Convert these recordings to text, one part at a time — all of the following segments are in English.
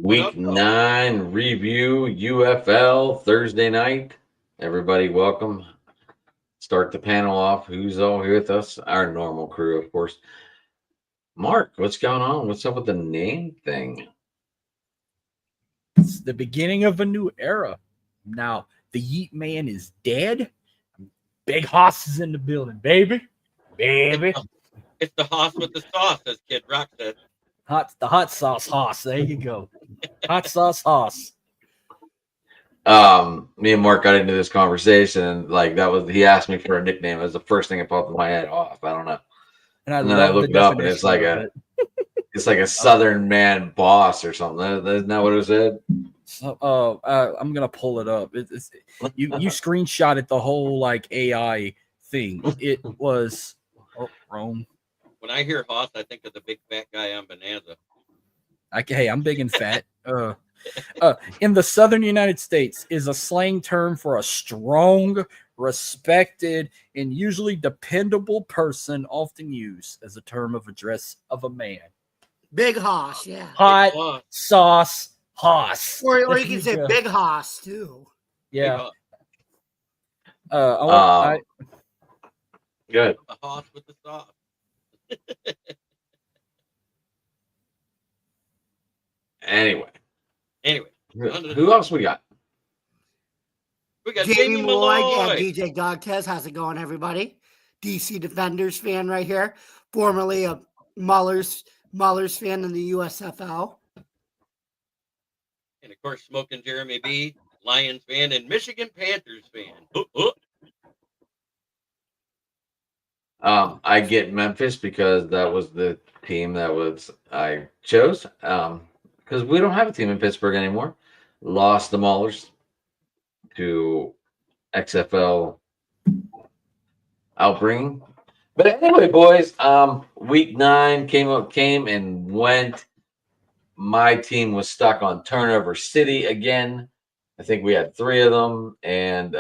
Week 9 review UFL Thursday night. Everybody, welcome. Start the panel off. Who's all here with us? Our normal crew, of course. Mark, what's going on? What's up with the name thing? It's the beginning of a new era. Now, the Yeet Man is dead. Big Hoss is in the building, baby. Baby. It's the Hoss with the sauce, as Kid Rock said. The hot sauce Hoss. There you go. Hot sauce Hoss. Me and Mark got into this conversation, and he asked me for a nickname. It was the first thing that popped in my head. Off, I don't know. And then I looked it up, and it's like a Southern man boss or something. Isn't that what it said? So, I'm gonna pull it up. You screenshotted the whole AI thing. It was Rome. When I hear Hoss, I think of the big fat guy on Bonanza. Hey, I'm big and fat. In the southern United States is a slang term for a strong, respected, and usually dependable person, often used as a term of address of a man. Big Hoss, yeah. Hot sauce Hoss. Or you can say Big Hoss too. Yeah. Good. The Hoss with the sauce. Anyway, who else we got? We got Jamie Malloy and DJ Dogtez. How's it going, everybody? DC Defenders fan right here. Formerly a Mullers fan in the USFL. And of course, Smoking Jeremy B, Lions fan and Michigan Panthers fan. I get Memphis because that was the team I chose. Because we don't have a team in Pittsburgh anymore. Lost the Maulers to XFL outbringing. But anyway, boys, week 9 came and went. My team was stuck on Turnover City again. I think we had 3 of them. And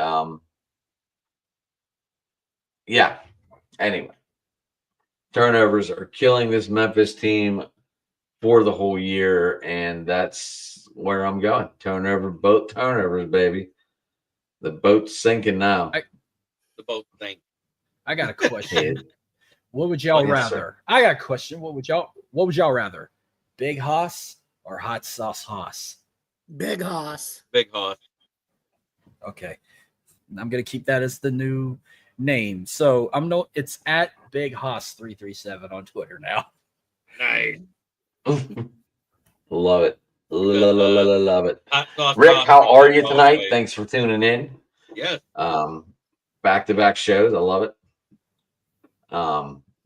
yeah. Anyway, turnovers are killing this Memphis team for the whole year, and that's where I'm going. Boat turnovers, baby. The boat's sinking now. The boat sinks. I got a question. What would y'all rather? Sir. I got a question. What would y'all rather? Big Hoss or hot sauce Hoss? Big Hoss. Big Hoss. Okay. I'm gonna keep that as the new name. So it's at Big Hoss 337 on Twitter now. Nice. Love it. Love it. Rick, how are you tonight? Thanks for tuning in. Yes. Back-to-back shows. I love it.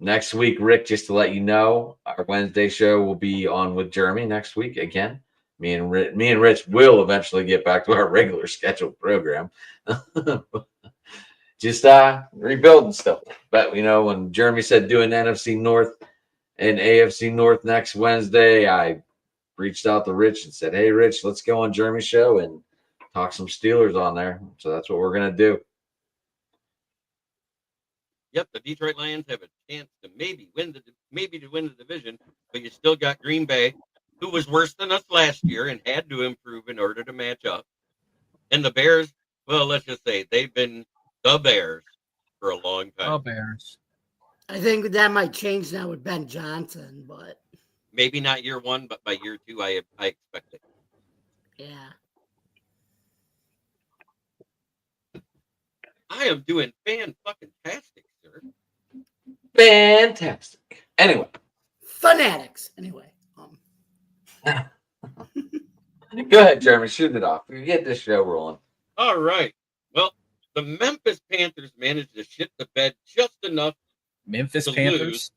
Next week, Rick, just to let you know, our Wednesday show will be on with Jeremy next week again. Me and Rich will eventually get back to our regular scheduled program. Just rebuilding stuff. But, when Jeremy said doing NFC North and AFC North next Wednesday, I reached out to Rich and said, hey, Rich, let's go on Jeremy's show and talk some Steelers on there. So that's what we're going to do. Yep, the Detroit Lions have a chance to maybe win the division, but you still got Green Bay, who was worse than us last year and had to improve in order to match up. And the Bears, well, let's just say they've been the Bears for a long time. The Bears. I think that might change now with Ben Johnson, but maybe not year 1, but by year 2, I expect it. Yeah. I am doing fan-fucking-tastic, sir. Fantastic. Anyway. Fanatics. Anyway. Go ahead, Jeremy. Shoot it off. You get this show rolling. All right. Well, the Memphis Panthers managed to shit the bed just enough. Memphis Panthers?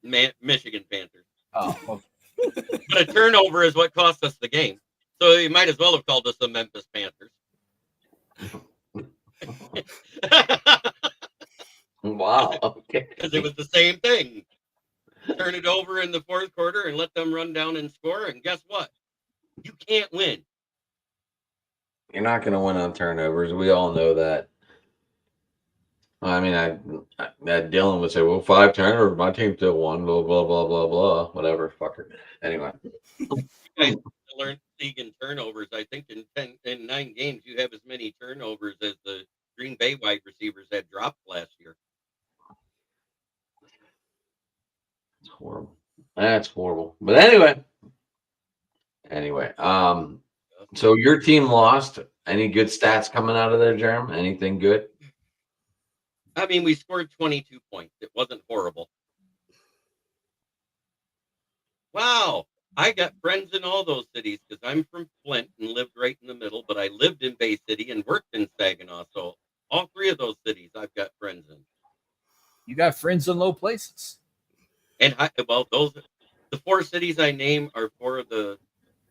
Michigan Panthers. Oh. Okay. But a turnover is what cost us the game. So you might as well have called us the Memphis Panthers. Wow. Okay. Because it was the same thing. Turn it over in the 4th quarter and let them run down and score. And guess what? You can't win. You're not going to win on turnovers. We all know that. I mean, Dylan would say, well, 5 turnovers, my team still won, blah, blah, blah, blah, blah, whatever, fucker. Anyway. Guys, league in turnovers. I think in 9 games you have as many turnovers as the Green Bay wide receivers had dropped last year. It's horrible. That's horrible. But anyway, so your team lost. Any good stats coming out of there, Jerem? Anything good? I mean, we scored 22 points. It wasn't horrible. Wow. I got friends in all those cities because I'm from Flint and lived right in the middle, but I lived in Bay City and worked in Saginaw. So all 3 of those cities I've got friends in. You got friends in low places. And the 4 cities I name are 4 of the,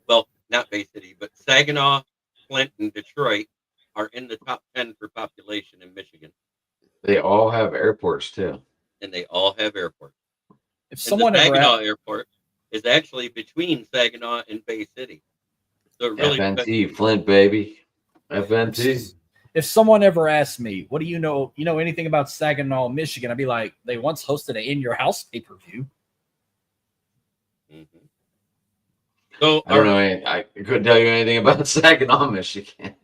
well, not Bay City, but Saginaw, Flint, and Detroit are in the top 10 for population in Michigan. They all have airports too. And they all have airports. If And someone the ever Saginaw airport is actually between Saginaw and Bay City. So it really FNT, Flint, baby. FNT. if someone ever asked me, what do you know anything about Saginaw, Michigan? I'd be like, they once hosted an In Your House pay-per-view. Mm-hmm. So I don't know. I couldn't tell you anything about Saginaw, Michigan.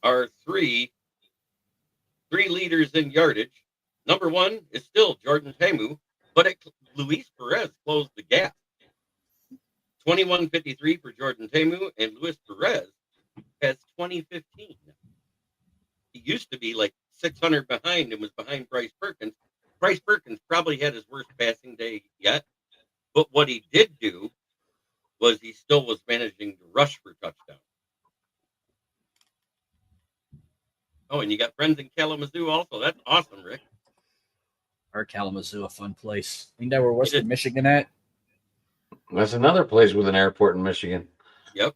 Our three leaders in yardage. Number 1 is still Jordan Tamu, but Luis Perez closed the gap. 21:53 for Jordan Tamu, and Luis Perez has 20:15. He used to be like 600 behind and was behind Bryce Perkins. Bryce Perkins probably had his worst passing day yet, but what he did do was he still was managing to rush for touchdown. Oh, and you got friends in Kalamazoo also. That's awesome, Rick. Our Kalamazoo, a fun place. Ain't that where Western Michigan at? That's another place with an airport in Michigan. Yep.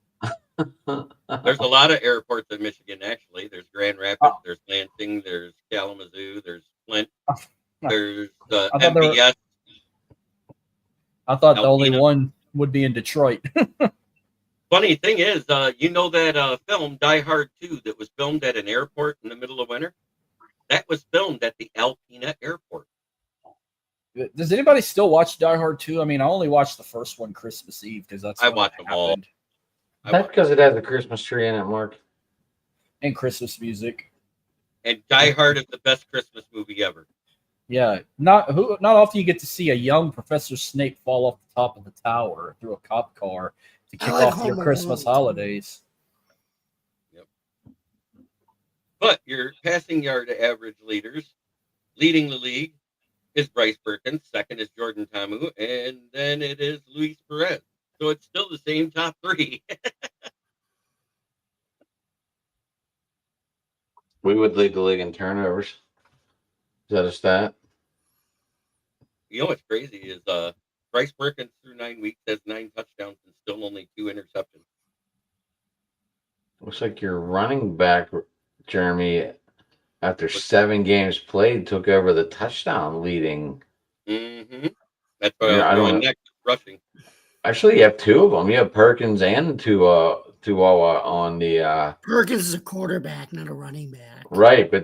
There's a lot of airports in Michigan, actually. There's Grand Rapids, there's Lansing, there's Kalamazoo, there's Flint, there's MBS. I thought the only one would be in Detroit. Funny thing is, you know that film Die Hard 2 that was filmed at an airport in the middle of winter? That was filmed at the Alpena Airport. Does anybody still watch Die Hard 2? I mean, I only watched the first one Christmas Eve because that's I watched them all. That's because it has a Christmas tree in it, Mark. And Christmas music. And Die Hard is the best Christmas movie ever. Yeah, not often you get to see a young Professor Snape fall off the top of the tower through a cop car to kick off your Christmas holidays. Yep. But your passing yard average leaders leading the league is Bryce Perkins. Second is Jordan Tamu, and then it is Luis Perez. So it's still the same top 3. We would lead the league in turnovers. Is that a stat? You know what's crazy is Bryce Perkins through 9 weeks has 9 touchdowns and still only 2 interceptions. Looks like your running back, Jeremy, after 7 games played, took over the touchdown leading. Mm-hmm. That's why I'm going next, rushing. Actually, you have 2 of them. You have Perkins and Tuawa on the. Perkins is a quarterback, not a running back. Right, but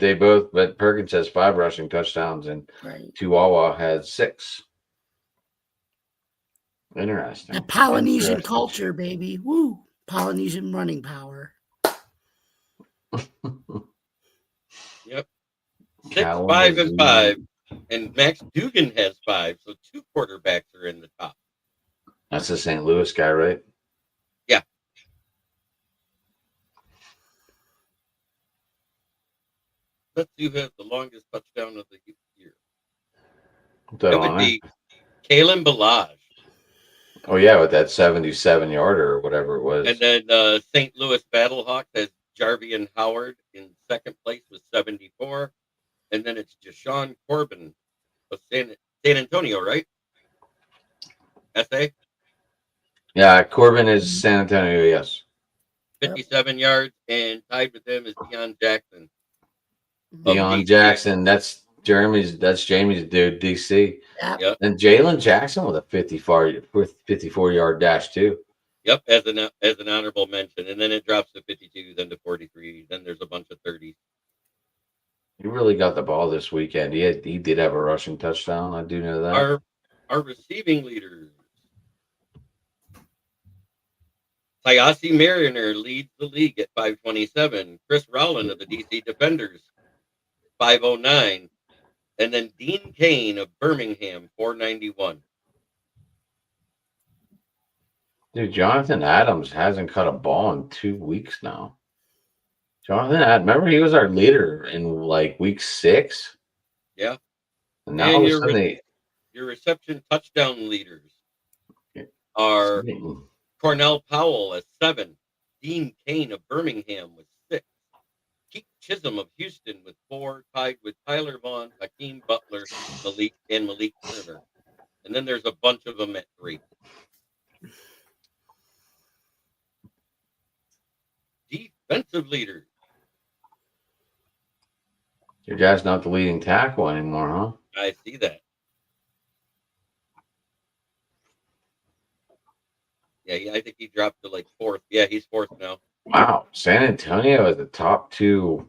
Perkins has 5 rushing touchdowns and Tuawa has 6. Interesting. That Polynesian culture, baby. Woo. Polynesian running power. Yep. 6, 5, and 5. And Max Dugan has 5, so 2 quarterbacks are in the top. That's the St. Louis guy, right? Yeah. Let's see who has the longest touchdown of the year. It would be Kalen Balazs. Oh, yeah, with that 77-yarder or whatever it was. And then St. Louis Battlehawks has Jarvian Howard in second place with 74. And then it's Jashawn Corbin of San Antonio, right? SA? Yeah, Corbin is San Antonio, yes. 57 yards, and tied with him is Deion Jackson. Deion Jackson, that's Jamie's dude, DC. Yep. And Jalen Jackson with a 54-yard dash too. Yep, as an honorable mention. And then it drops to 52, then to 43. Then there's a bunch of 30s. He really got the ball this weekend. He did have a rushing touchdown. I do know that. Our receiving leaders. Tyasi Mariner leads the league at 527. Chris Rowland of the DC Defenders, 509. And then Dean Kane of Birmingham, 491. Dude, Jonathan Adams hasn't cut a ball in 2 weeks now. Jonathan Adams, remember he was our leader in like week 6? Yeah. And now And all of a sudden your reception touchdown leaders they are Cornell Powell at 7. Dean Kane of Birmingham with 6. Keith Chisholm of Houston with 4, tied with Tyler Vaughn, Hakeem Butler, Malik Turner. And then there's a bunch of them at 3. Defensive leaders. your guy's not the leading tackle anymore, huh? I see that. Yeah, I think he dropped to like 4th. Yeah, he's 4th now. Wow. San Antonio is the top 2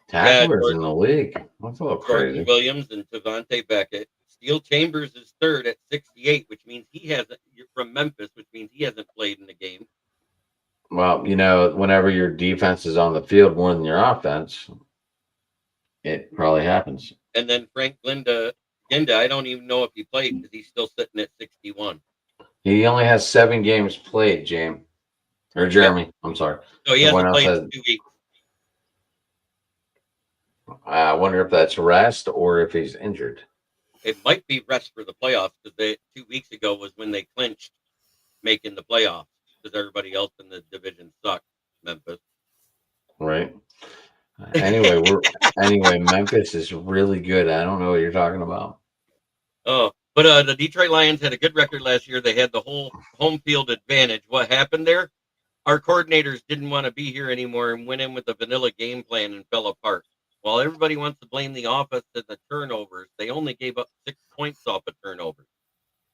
tacklers in the league. That's a little Jordan crazy. Williams and Devontae Beckett. Steel Chambers is 3rd at 68, which means he hasn't. You're from Memphis, which means he hasn't played in the game. Well, whenever your defense is on the field more than your offense, it probably happens. And then Frank Ginda, I don't even know if he played because he's still sitting at 61. He only has 7 games played, James. Or Jeremy. Yep. I'm sorry. So he hasn't played in 2 weeks. I wonder if that's rest or if he's injured. It might be rest for the playoffs because 2 weeks ago was when they clinched making the playoffs because everybody else in the division sucked. Memphis. Right. Anyway, Memphis is really good. I don't know what you're talking about. Oh, but the Detroit Lions had a good record last year. They had the whole home field advantage. What happened there? Our coordinators didn't want to be here anymore and went in with a vanilla game plan and fell apart. While everybody wants to blame the offense and the turnovers, they only gave up 6 points off a turnover.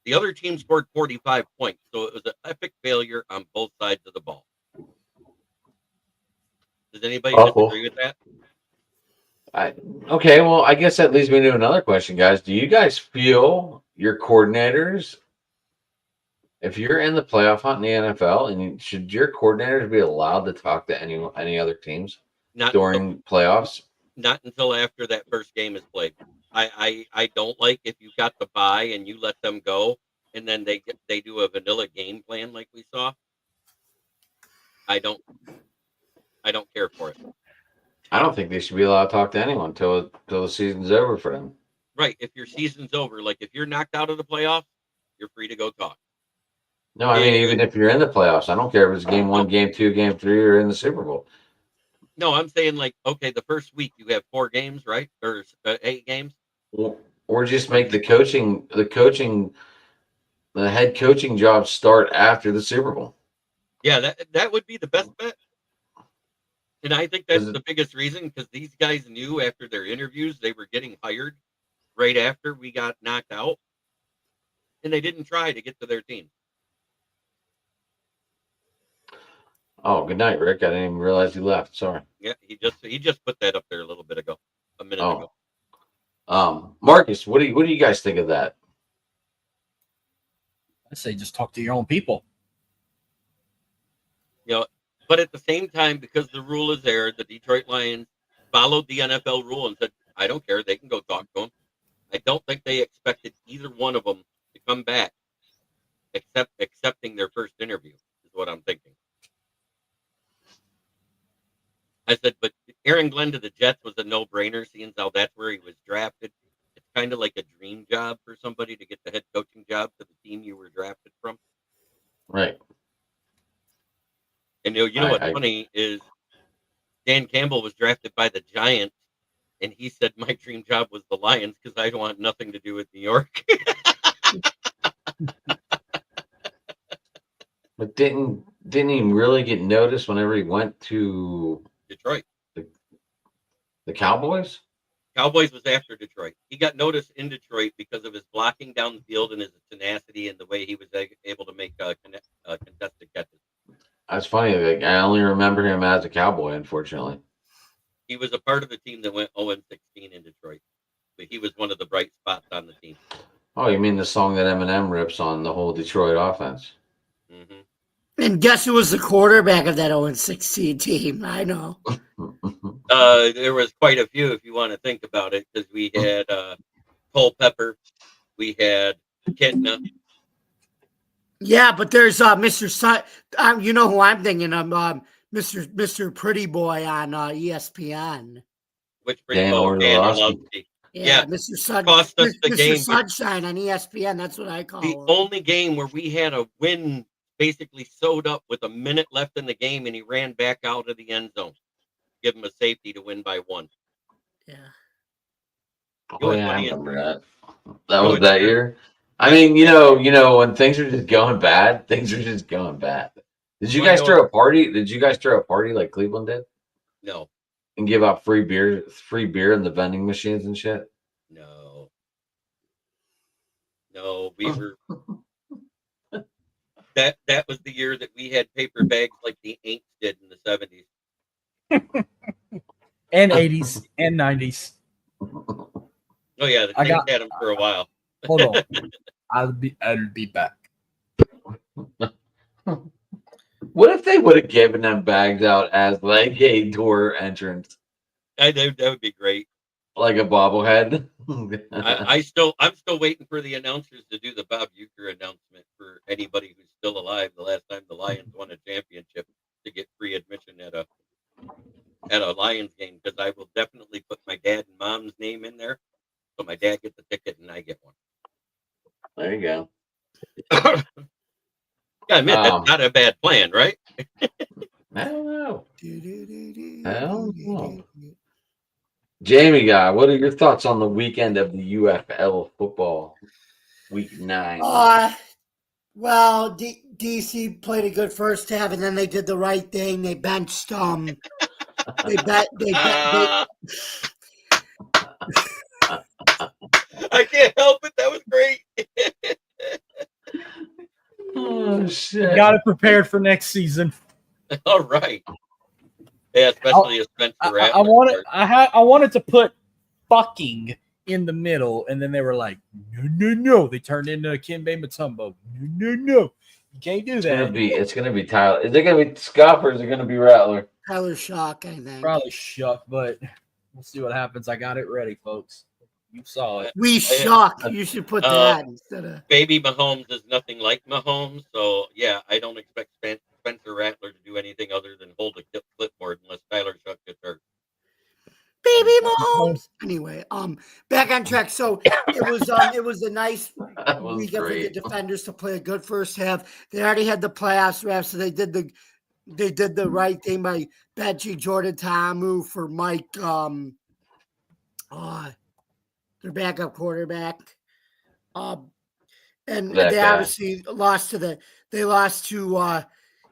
The other team scored 45 points, so it was an epic failure on both sides of the ball. Does anybody disagree with that? Okay, well, I guess that leads me to another question, guys. Do you guys feel your coordinators, if you're in the playoff hunt in the NFL, and should your coordinators be allowed to talk to any other teams during playoffs? Not until after that first game is played. I don't like if you got the bye and you let them go, and then they do a vanilla game plan like we saw. I don't care for it. I don't think they should be allowed to talk to anyone till the season's over for them. Right. If your season's over, like if you're knocked out of the playoffs, you're free to go talk. No, I mean, even if you're in the playoffs, I don't care if it's game 1, game 2, game 3, or in the Super Bowl. No, I'm saying like, okay, the first week you have 4 games, right? Or 8 games. Or just make the head coaching job start after the Super Bowl. Yeah, that would be the best bet. And I think that's the biggest reason because these guys knew after their interviews they were getting hired right after we got knocked out, and they didn't try to get to their team. Oh, good night, Rick. I didn't even realize he left. Sorry. Yeah, he just put that up there a minute ago. Marcus, what do you guys think of that? I say just talk to your own people. But at the same time, because the rule is there, the Detroit Lions followed the NFL rule and said, I don't care. They can go talk to him. I don't think they expected either one of them to come back except accepting their first interview is what I'm thinking. I said, but Aaron Glenn to the Jets was a no-brainer, seeing how that's where he was drafted. It's kind of like a dream job for somebody to get the head coaching job to the team you were drafted from. Right. And what's funny is Dan Campbell was drafted by the Giants, and he said my dream job was the Lions because I want nothing to do with New York. But didn't he really get noticed whenever he went to Detroit? The Cowboys? Cowboys was after Detroit. He got noticed in Detroit because of his blocking down the field and his tenacity and the way he was able to make contested catches. That's funny. Like, I only remember him as a Cowboy, unfortunately. He was a part of the team that went 0-16 in Detroit. But he was one of the bright spots on the team. Oh, you mean the song that Eminem rips on the whole Detroit offense? Mm-hmm. And guess who was the quarterback of that 0-16 team? I know. There was quite a few, if you want to think about it, because we had Culpepper, we had Kentna. Yeah, but there's Mr. Sun. You know who I'm thinking of? Mr. Pretty Boy on ESPN. Which Dan Dan Orlovsky. Orlovsky. Yeah, Yeah, Mr. Sun. cost us the Mr. game. Sunshine on ESPN. That's what I call The him. only game where we had a win basically sewed up with a minute left in the game, and he ran back out of the end zone, give him a safety to win by 1. Yeah. Oh yeah, I remember that. That Go was ahead, that sir. year. I Yeah. mean, you know, when things are just going bad, things are just going bad. Did you Well, guys you know throw a party? Did you guys throw a party like Cleveland did No, and give out free beer in the vending machines and shit? no, we were. That was the year that we had paper bags like the Aints did in the 70s. And 80s and 90s. Oh yeah, the Saints had them for a while. Hold on. I'll be back. What if they would have given them bags out as like a door entrance, That would be great. like a bobblehead? I'm still waiting for the announcers to do the Bob Uecker announcement for anybody who's still alive. The last time the Lions won a championship, to get free admission at a Lions game, because I will definitely put my dad and mom's name in there, so my dad gets the ticket and I get one. There you go. I admit that's not a bad plan, right? I don't know. I don't know. Jamie guy, what are your thoughts on the weekend of the UFL football, week 9? Well, DC played a good first half, and then they did the right thing. They benched they I can't help it. That was great. Oh shit! Got it prepared for next season. All right. Yeah, especially a Spencer Rattler. I wanted to put fucking in the middle, and then they were like, no. They turned into Kimbe Mutombo. No. You can't do that. It's gonna be Tyler. Is it gonna be Scuff or is it gonna be Rattler? Tyler Shock, I think. Probably Shuck, but we'll see what happens. I got it ready, folks. You saw it. We Shock. You should put that instead of Baby Mahomes is nothing like Mahomes, so yeah, I don't expect Spencer Rattler to do anything other than hold a clipboard unless Tyler Shuck gets hurt. Baby Mahomes. Anyway, back on track. So it was a nice weekend for the Defenders to play a good first half. They already had the playoffs wrapped, so they did the right thing by benching Jordan Ta'amu for Mike. Their backup quarterback. And they obviously lost to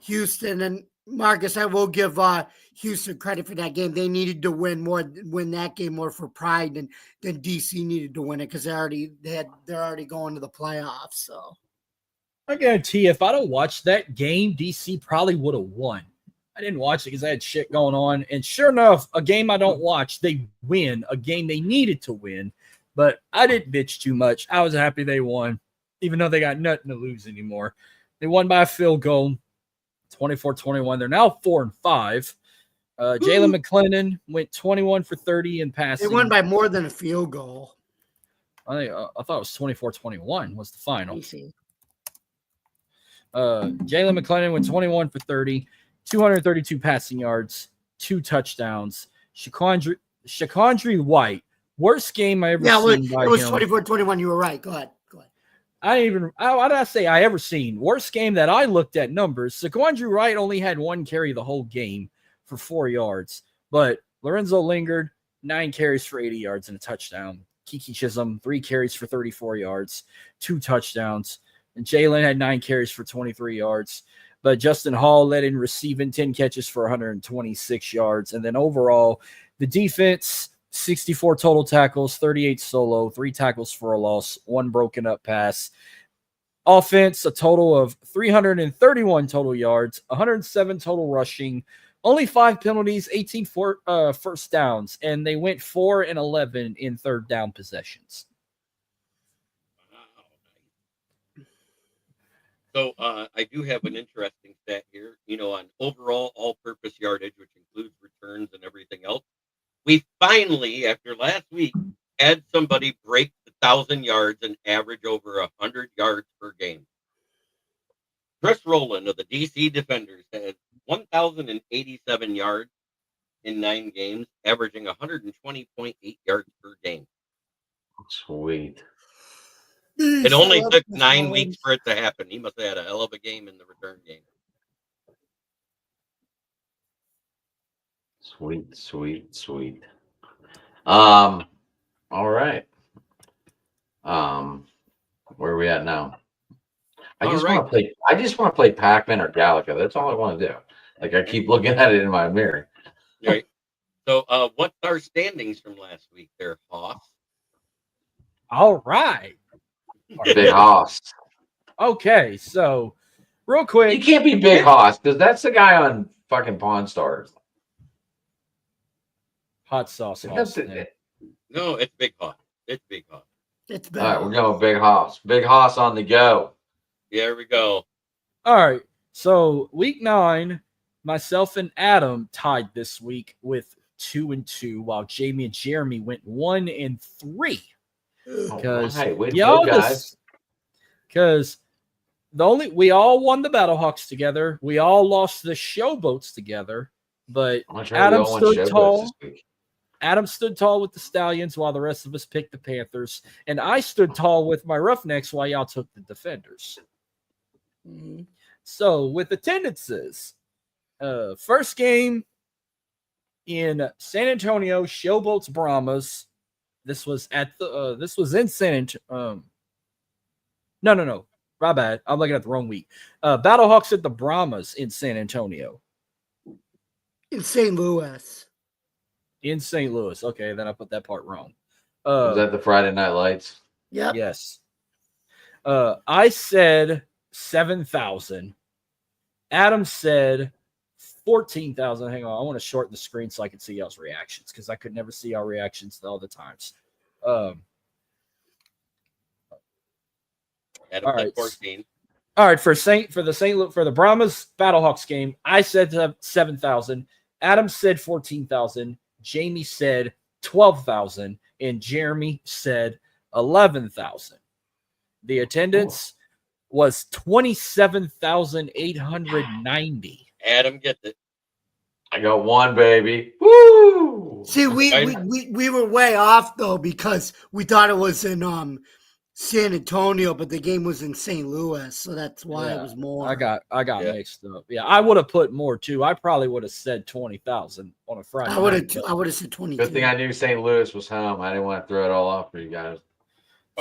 Houston. And Marcus, I will give Houston credit for that game. They needed to win that game more for pride than DC needed to win it, because they're already going to the playoffs. So I guarantee you, if I'd have watched that game, DC probably would have won. I didn't watch it because I had shit going on. And sure enough, a game I don't watch, they win. A game they needed to win. But I didn't bitch too much. I was happy they won, even though they got nothing to lose anymore. They won by a field goal, 24-21. They're now 4-5. Jalen McClendon went 21 for 30 in passing. They won by more than a field goal. I thought it was 24-21 was the final. DC. Jalen McClendon went 21 for 30, 232 passing yards, 2 touchdowns. Shakondry White, worst game I ever seen by him. It was 24-21. You were right. Go ahead. Why did I say I ever seen? Worst game that I looked at numbers. Shakondry White only had 1 carry the whole game for 4 yards. But Lorenzo Lingard, 9 carries for 80 yards and a touchdown. Kiki Chisholm, 3 carries for 34 yards, 2 touchdowns. And Jalen had 9 carries for 23 yards. But Justin Hall led in receiving, 10 catches for 126 yards. And then overall, the defense, 64 total tackles, 38 solo, 3 tackles for a loss, 1 broken up pass. Offense, a total of 331 total yards, 107 total rushing, only 5 penalties, 18 first downs, and they went 4-11 in third down possessions. So I do have an interesting stat here. On overall all-purpose yardage, which includes returns and everything else, we finally, after last week, had somebody break the 1,000 yards and average over 100 yards per game. Chris Rowland of the DC Defenders has 1,087 yards in 9 games, averaging 120.8 yards per game. Sweet. It only took 9 weeks for it to happen. He must have had a hell of a game in the return game. Sweet, sweet, sweet. All right. Where are we at now? I just want to play Pac-Man or Galaga. That's all I want to do. Like I keep looking at it in my mirror. Right. So what's our standings from last week there, Hoss? All right. Big Hoss. Okay, so real quick. You can't be Big Hoss because that's the guy on fucking Pawn Stars. Hot sauce. Hoss, no, it's Big Hoss. It's Big Hoss. It's all right, we're going Big Hoss. Big Hoss on the go. There we go. All right. So week 9, myself and Adam tied this week with 2-2, while Jamie and Jeremy went 1-3. Because we all won the Battlehawks together. We all lost the Showboats together, but Adam stood tall. Adam stood tall with the Stallions while the rest of us picked the Panthers, and I stood tall with my Roughnecks while y'all took the Defenders. Mm-hmm. So with attendances, first game in San Antonio, Showboats Brahmas. This was in San Antonio. No. My bad. I'm looking at the wrong week. Battlehawks at the Brahmas in San Antonio. In St. Louis. In St. Louis. Okay, then I put that part wrong. Was that the Friday Night Lights? Yep. Yes. I said 7,000. Adam said 14,000. Hang on. I want to shorten the screen so I can see y'all's reactions because I could never see our reactions all the times. All right. 14. All right. For the Brahmas Battlehawks game, I said 7,000. Adam said 14,000. Jamie said 12,000, and Jeremy said 11,000. The attendance was 27,890. Adam gets it. I got 1, baby. Woo! See, we were way off though because we thought it was in San Antonio, but the game was in St. Louis, so that's why it was more. I got mixed up. Yeah, I would have put more too. I probably would have said 20,000 on a Friday. I would have said 22. Good thing I knew St. Louis was home. I didn't want to throw it all off for you guys.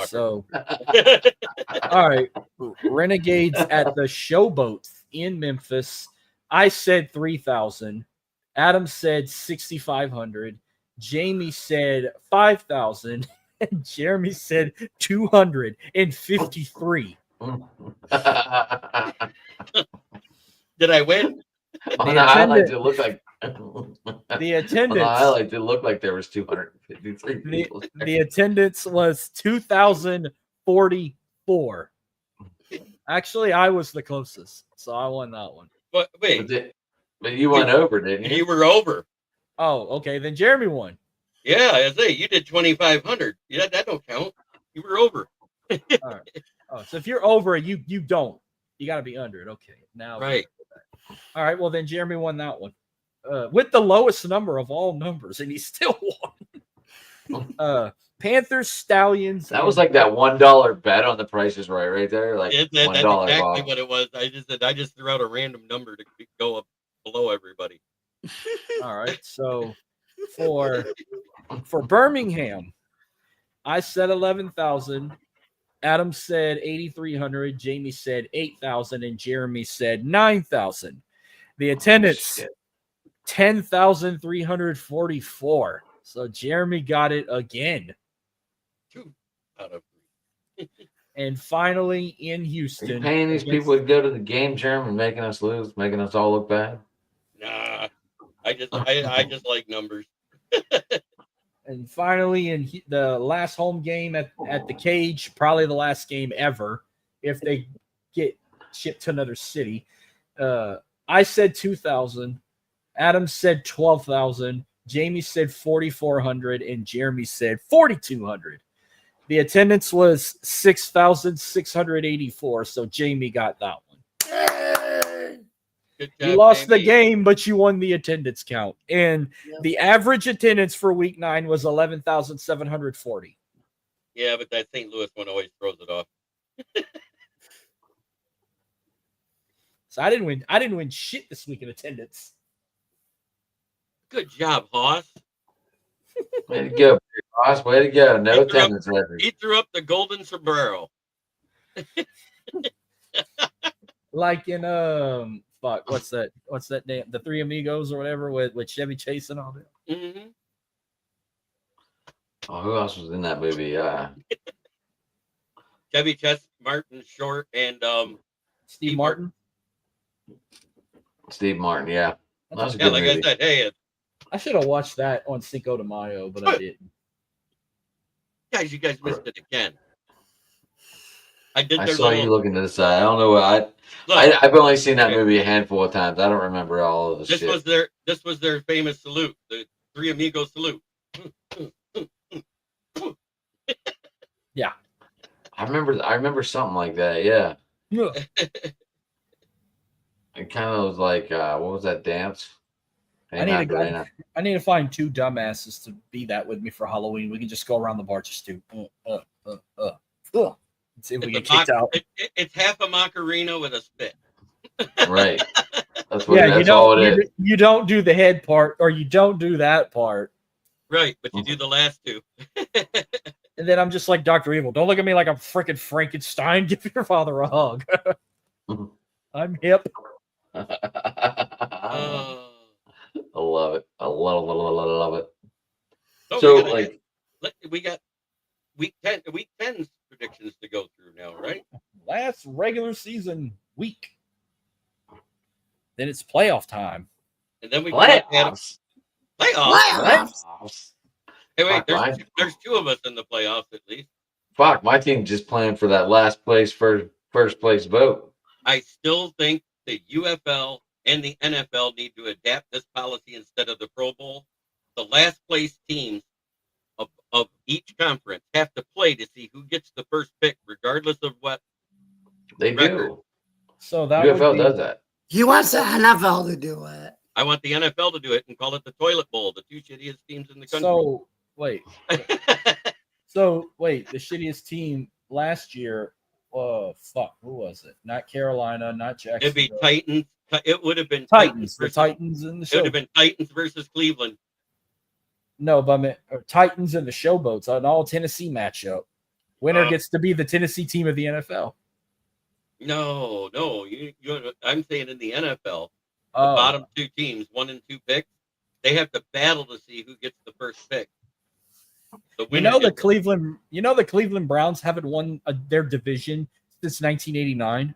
So, all right, Renegades at the Showboat in Memphis. I said 3,000. Adam said 6,500. Jamie said 5,000. And Jeremy said 253. Did I win? On the highlights, it looked like the attendance. On the highlights, it looked like there was 253 people. The attendance was 2,044. Actually, I was the closest, so I won that one. But wait, but you went over, didn't you? You were over. Oh, okay. Then Jeremy won. Yeah, I say you did 2,500. Yeah, that don't count. You were over. All right. Oh, so if you're over it, you don't. You got to be under it. Okay. Now. Right. All right. Well, then Jeremy won that one with the lowest number of all numbers, and he still won. Panthers, Stallions. That was like that $1 bet on the Price is Right there. Like that's exactly what it was. I just threw out a random number to go up below everybody. All right. So for Birmingham, I said 11,000. Adam said 8,300. Jamie said 8,000, and Jeremy said 9,000. The attendance 10,344. So Jeremy got it again. 2 out of 3. And finally in Houston, are you paying these people to go to the game, Jeremy, making us lose, making us all look bad. Nah, I just like numbers. And finally, in the last home game at the Cage, probably the last game ever, if they get shipped to another city. I said 2,000. Adam said 12,000. Jamie said 4,400, and Jeremy said 4,200. The attendance was 6,684. So Jamie got that one. Yay! Good You job, lost the Jamie. game, but you won the attendance count. And Yep. the average attendance for week 9 was 11,740. Yeah, but that St. Louis one always throws it off. So I didn't win. I didn't win shit this week in attendance. Good job, Hoss. Way to go, boss. Way to go. No He threw up- attendance record. He threw up the golden sombrero. Like in fuck, what's that? What's that name? The Three Amigos or whatever with Chevy Chase and all that. Mm-hmm. Oh, who else was in that movie? Chevy Chase, Martin Short, and Steve Steve Martin. Steve Martin. Yeah, that was a yeah, good like movie. I said, hey, I should have watched that on Cinco de Mayo, but I didn't. guys, you guys missed it again. I did I their saw little you looking to the side. I don't know what look. I've only seen that Okay. movie a handful of times. I don't remember all of the This shit. was their famous salute, the Three Amigos salute. Yeah. I remember something like that. Yeah, Yeah. it kind of was like what was that dance? Hey, I need a Macarena. I need to find two dumbasses to be that with me for Halloween. We can just go around the bar, just do and see if we get kicked out. It's half a Macarena with a spit. Right. That's what. Yeah, That's all it is. you don't do the head part, or you don't do that part, Right, but you do the last two. and then I'm just like Dr. Evil. Don't look at me like I'm freaking Frankenstein. Give your father a hug. I'm hip. I love it. I love it. So So, like, we got week 10's predictions to go through now, right? Last regular season week. Then it's playoff time. And then we playoffs. playoffs. Hey, wait, Fuck, there's two of us in the playoffs at least. Fuck, my team just playing for that last place first place vote. I still think the UFL and the NFL need to adapt this policy instead of the Pro Bowl. The last place teams of each conference have to play to see who gets the first pick, regardless of what. They Record. do. So that UFL would be, does that. He wants the NFL to do it. I want the NFL to do it and call it the Toilet Bowl, the two shittiest teams in the country. so wait. So wait, the shittiest team last year. Fuck, who was it? Not Carolina, not Jacksonville. It'd be Titans. It would have been Titans. The versus, Titans and the It would show. have been Titans versus Cleveland. No, but I mean, Titans and the Showboats, an all Tennessee matchup. Winner gets to be the Tennessee team of the NFL. No, I'm saying in the NFL, the Oh, bottom two teams, 1 and 2 picks, they have to battle to see who gets the first pick. The you winner know the gets- Cleveland Browns haven't won their division since 1989.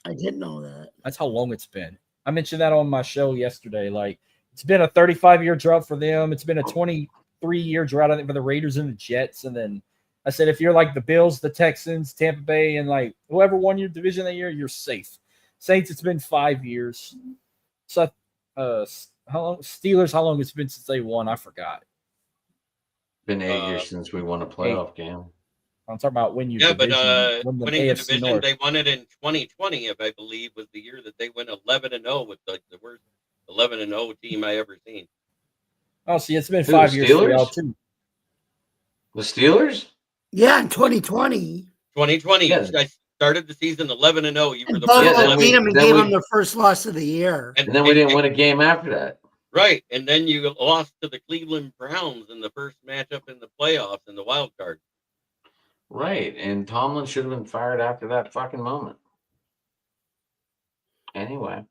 I didn't know that. That's how long it's been. I mentioned that on my show yesterday. Like, it's been a 35-year drought for them. It's been a 23-year drought, I think, for the Raiders and the Jets. And then I said, if you're like the Bills, the Texans, Tampa Bay, and like whoever won your division that year, you're safe. Saints, it's been 5 years. So, how long? Steelers, how long it's been since they won? I forgot. Been 8 years since we won a playoff game. I'm talking about when you Yeah, but win the winning the AFC division, North. they won it in 2020, if I believe, was the year that they went 11-0 with the worst 11-0 team I ever seen. Oh, see, it's been Who, 5 years for Steelers? y'all too. The Steelers? Yeah, in 2020. 2020, Yeah. I started the season 11-0. You were And the Yeah, first Buffalo then beat we- them and then gave we- them their first loss of the year. And then we didn't win a game after that. Right, and then you lost to the Cleveland Browns in the first matchup in the playoffs in the wild card. Right. And Tomlin should have been fired after that fucking moment. Anyway,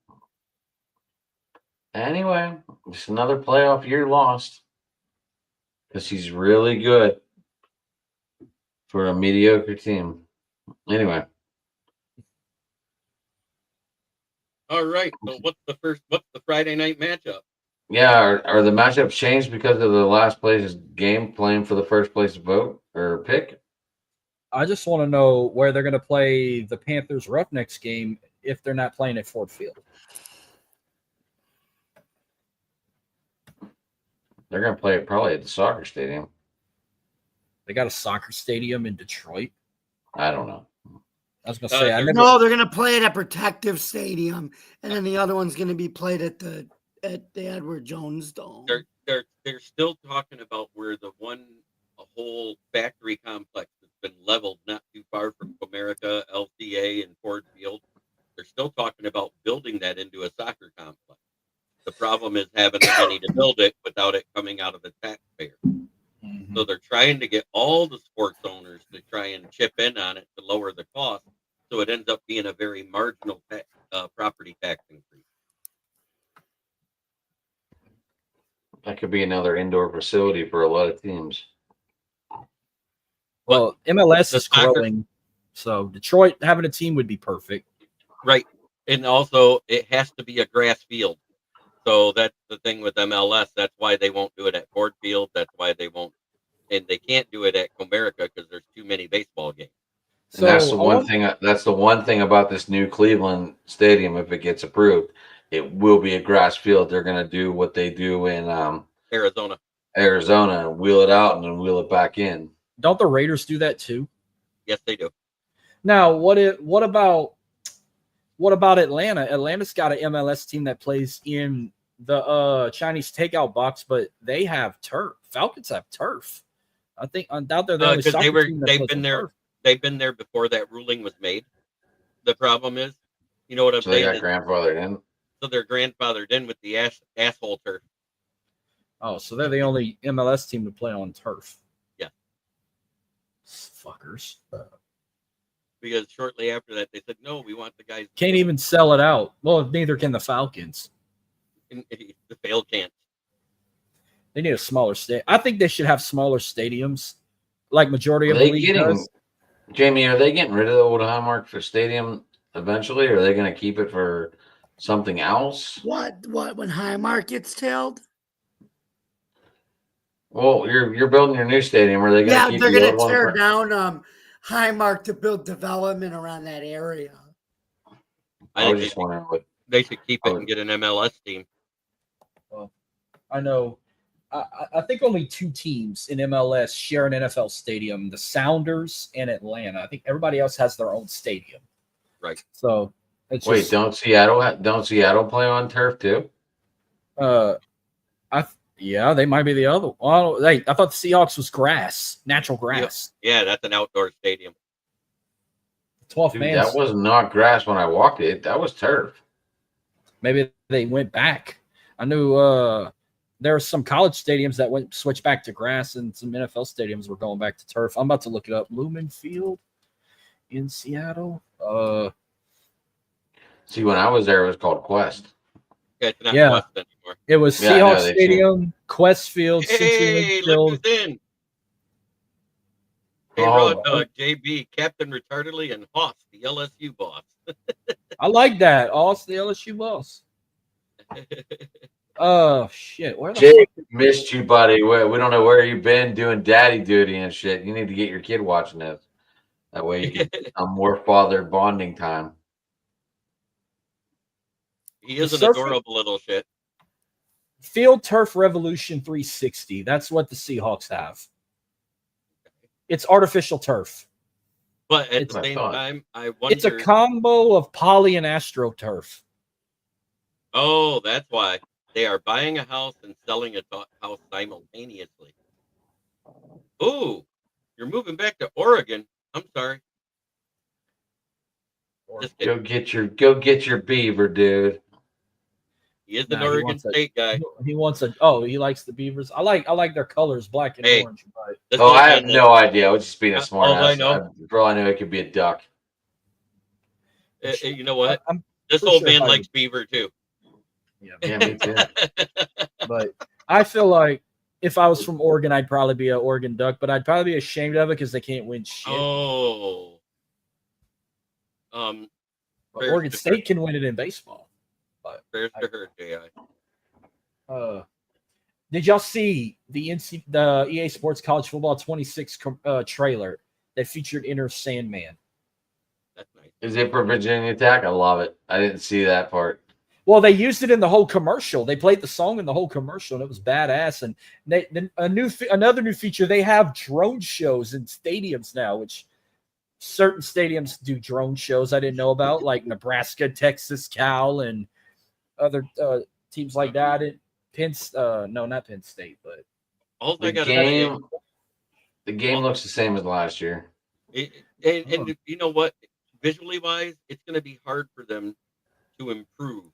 just another playoff year lost. Because he's really good for a mediocre team. Anyway, All right, so what's the Friday night matchup? yeah, are the matchups changed because of the last place game playing for the first place vote or pick? I just want to know where they're going to play the Panthers Roughnecks game if they're not playing at Ford Field. They're going to play it probably at the soccer stadium. They got a soccer stadium in Detroit. I don't know. I was going to say, no, they're going to play it at Protective Stadium, and then the other one's going to be played at the Edward Jones Dome. They're still talking about where a whole factory complex that's been leveled not too far from Comerica, LCA, and Ford Field. They're still talking about building that into a soccer complex. The problem is having the money to build it without it coming out of the taxpayer. Mm-hmm. So they're trying to get all the sports owners to try and chip in on it to lower the cost. So it ends up being a very marginal property tax increase. That could be another indoor facility for a lot of teams. Well, MLS is growing, so Detroit having a team would be perfect. Right. And also, it has to be a grass field. So that's the thing with MLS. That's why they won't do it at Ford Field. That's why they won't. And they can't do it at Comerica because there's too many baseball games. So and that's the one thing. That's the one thing about this new Cleveland stadium. If it gets approved, it will be a grass field. They're going to do what they do in Arizona, and wheel it out and then wheel it back in. Don't the Raiders do that too? Yes, they do. Now, what about Atlanta? Atlanta's got an MLS team that plays in the Chinese takeout box, but they have turf. Falcons have turf. I think I doubt they're the only soccer team that plays turf. They've been there before that ruling was made. The problem is, you know what I'm saying? They got grandfathered in. So they're grandfathered in with the asshole turf. Oh, so they're the only MLS team to play on turf. Yeah. Fuckers. Because shortly after that, they said, no, we want the guys. Can't even sell it out. Well, neither can the Falcons. The fail can't. They need a smaller state. I think they should have smaller stadiums, like majority of the league does. Jamie, are they getting rid of the old Highmark for stadium eventually, or are they going to keep it for something else? What when Highmark gets tailed? Well, you're building your new stadium. Are they going to keep they're going to tear down Highmark to build development around that area. I was just wondering what they should keep it and get an MLS team. Well, I know. I think only two teams in MLS share an NFL stadium: the Sounders and Atlanta. I think everybody else has their own stadium. Right. So don't Seattle play on turf too? Yeah, they might be the other. Well, I thought the Seahawks was grass, natural grass. Yeah, that's an outdoor stadium. 12 man. That was not grass when I walked it. That was turf. Maybe they went back. I knew there were some college stadiums that switched back to grass, and some NFL stadiums were going back to turf. I'm about to look it up. Lumen Field in Seattle. See, when I was there, it was called Quest. Yeah, it's not Quest anymore. It was Seahawks Stadium, Quest Field, Hey, look who's in. Hey, Rod Dog, JB, Captain Retardedly, and Hoss, the LSU boss. I like that. Hoss, the LSU boss. Oh, shit. Where the Jake, missed you, buddy. We don't know where you've been doing daddy duty and shit. You need to get your kid watching this. That way you can have more father bonding time. He is an adorable little shit. Field Turf Revolution 360. That's what the Seahawks have. It's artificial turf. But at the same time, I wonder. It's a combo of poly and astroturf. Oh, that's why. They are buying a house and selling a house simultaneously. Ooh, you're moving back to Oregon. I'm sorry. Go get your beaver, dude. He is an Oregon State guy. He likes the Beavers. I like their colors, black and orange. But... I have no idea. I was just being a smart ass. I know. For all I know, it could be a duck. You know what? This old man likes beaver too. Yeah, me too. But I feel like if I was from Oregon, I'd probably be an Oregon Duck, but I'd probably be ashamed of it because they can't win shit. Oh. Oregon State can win it in baseball. But prayers to her, J.I. Did y'all see the EA Sports College Football 26 trailer? that featured Enter Sandman. That's nice. Is it for Virginia Tech? I love it. I didn't see that part. Well, they used it in the whole commercial. They played the song in the whole commercial, and it was badass. And another new feature, they have drone shows in stadiums now, which certain stadiums do drone shows I didn't know about, like Nebraska, Texas, Cal, and other teams like that. No, not Penn State, but All I The got to say, game looks the same as last year. and you know what? Visually wise, it's going to be hard for them to improve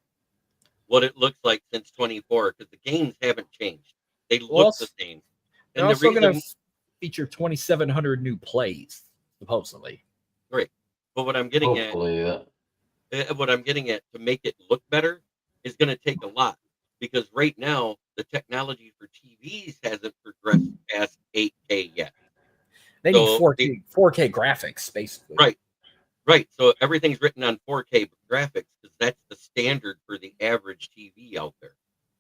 what it looks like since 24 because the games haven't changed. They look the same. They're And the also going reason, to feature 2,700 new plays, supposedly. great. But what I'm getting Hopefully, at to make it look better is going to take a lot because right now the technology for TVs hasn't progressed past 8K yet. They need 4K graphics, basically. Right. So everything's written on 4K graphics because that's the standard for the average TV out there.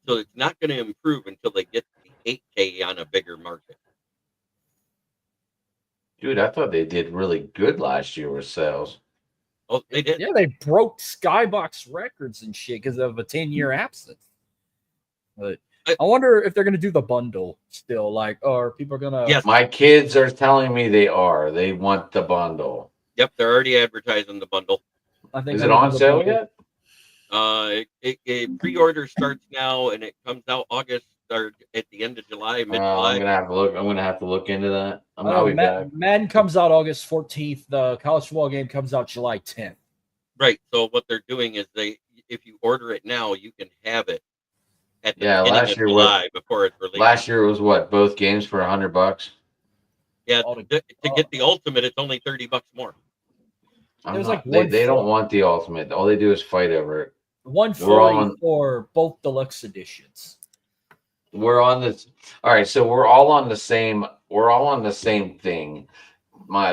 So it's not going to improve until they get the 8K on a bigger market. dude, I thought they did really good last year with sales. Oh, they did. Yeah, they broke Skybox records and shit because of a 10-year absence. But I wonder if they're going to do the bundle still. Like, or people are going to. Yes. My kids are telling me they are. They want the bundle. Yep, they're already advertising the bundle. I think Is it on sale yet? Pre-order starts now, and it comes out August or at the end of July, mid-July. I'm gonna have to look. I'm gonna have to look into that. I'll be back. Madden comes out August 14th. The college football game comes out July 10th. Right. So what they're doing is if you order it now, you can have it at the beginning last of year July before it's released. Last year was what? Both games for $100. Yeah, to get the ultimate, it's only $30 more. They don't want the ultimate. All they do is fight over it. $140 for both deluxe editions. We're on this. All right, so we're all on the same. We're all on the same thing.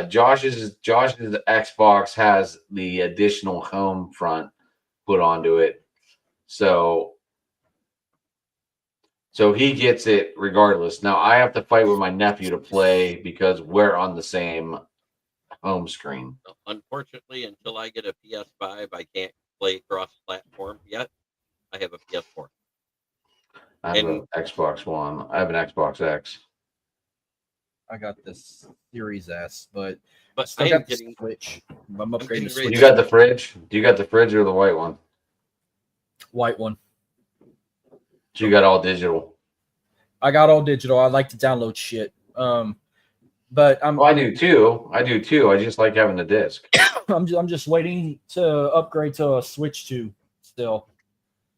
Josh's Xbox has the additional home front put onto it, so he gets it regardless. Now I have to fight with my nephew to play because we're on the same home screen. Unfortunately, until I get a PS5, I can't play cross-platform yet. I have a PS4. I have an Xbox One. I have an Xbox X. I got this Series S, but I am getting Switch. I'm upgrading the Switch. You got the fridge? Do you got the fridge or the white one? White one. So you got all digital. I got all digital. I like to download shit. But I do too. I just like having the disc. I'm just waiting to upgrade to a Switch 2 still.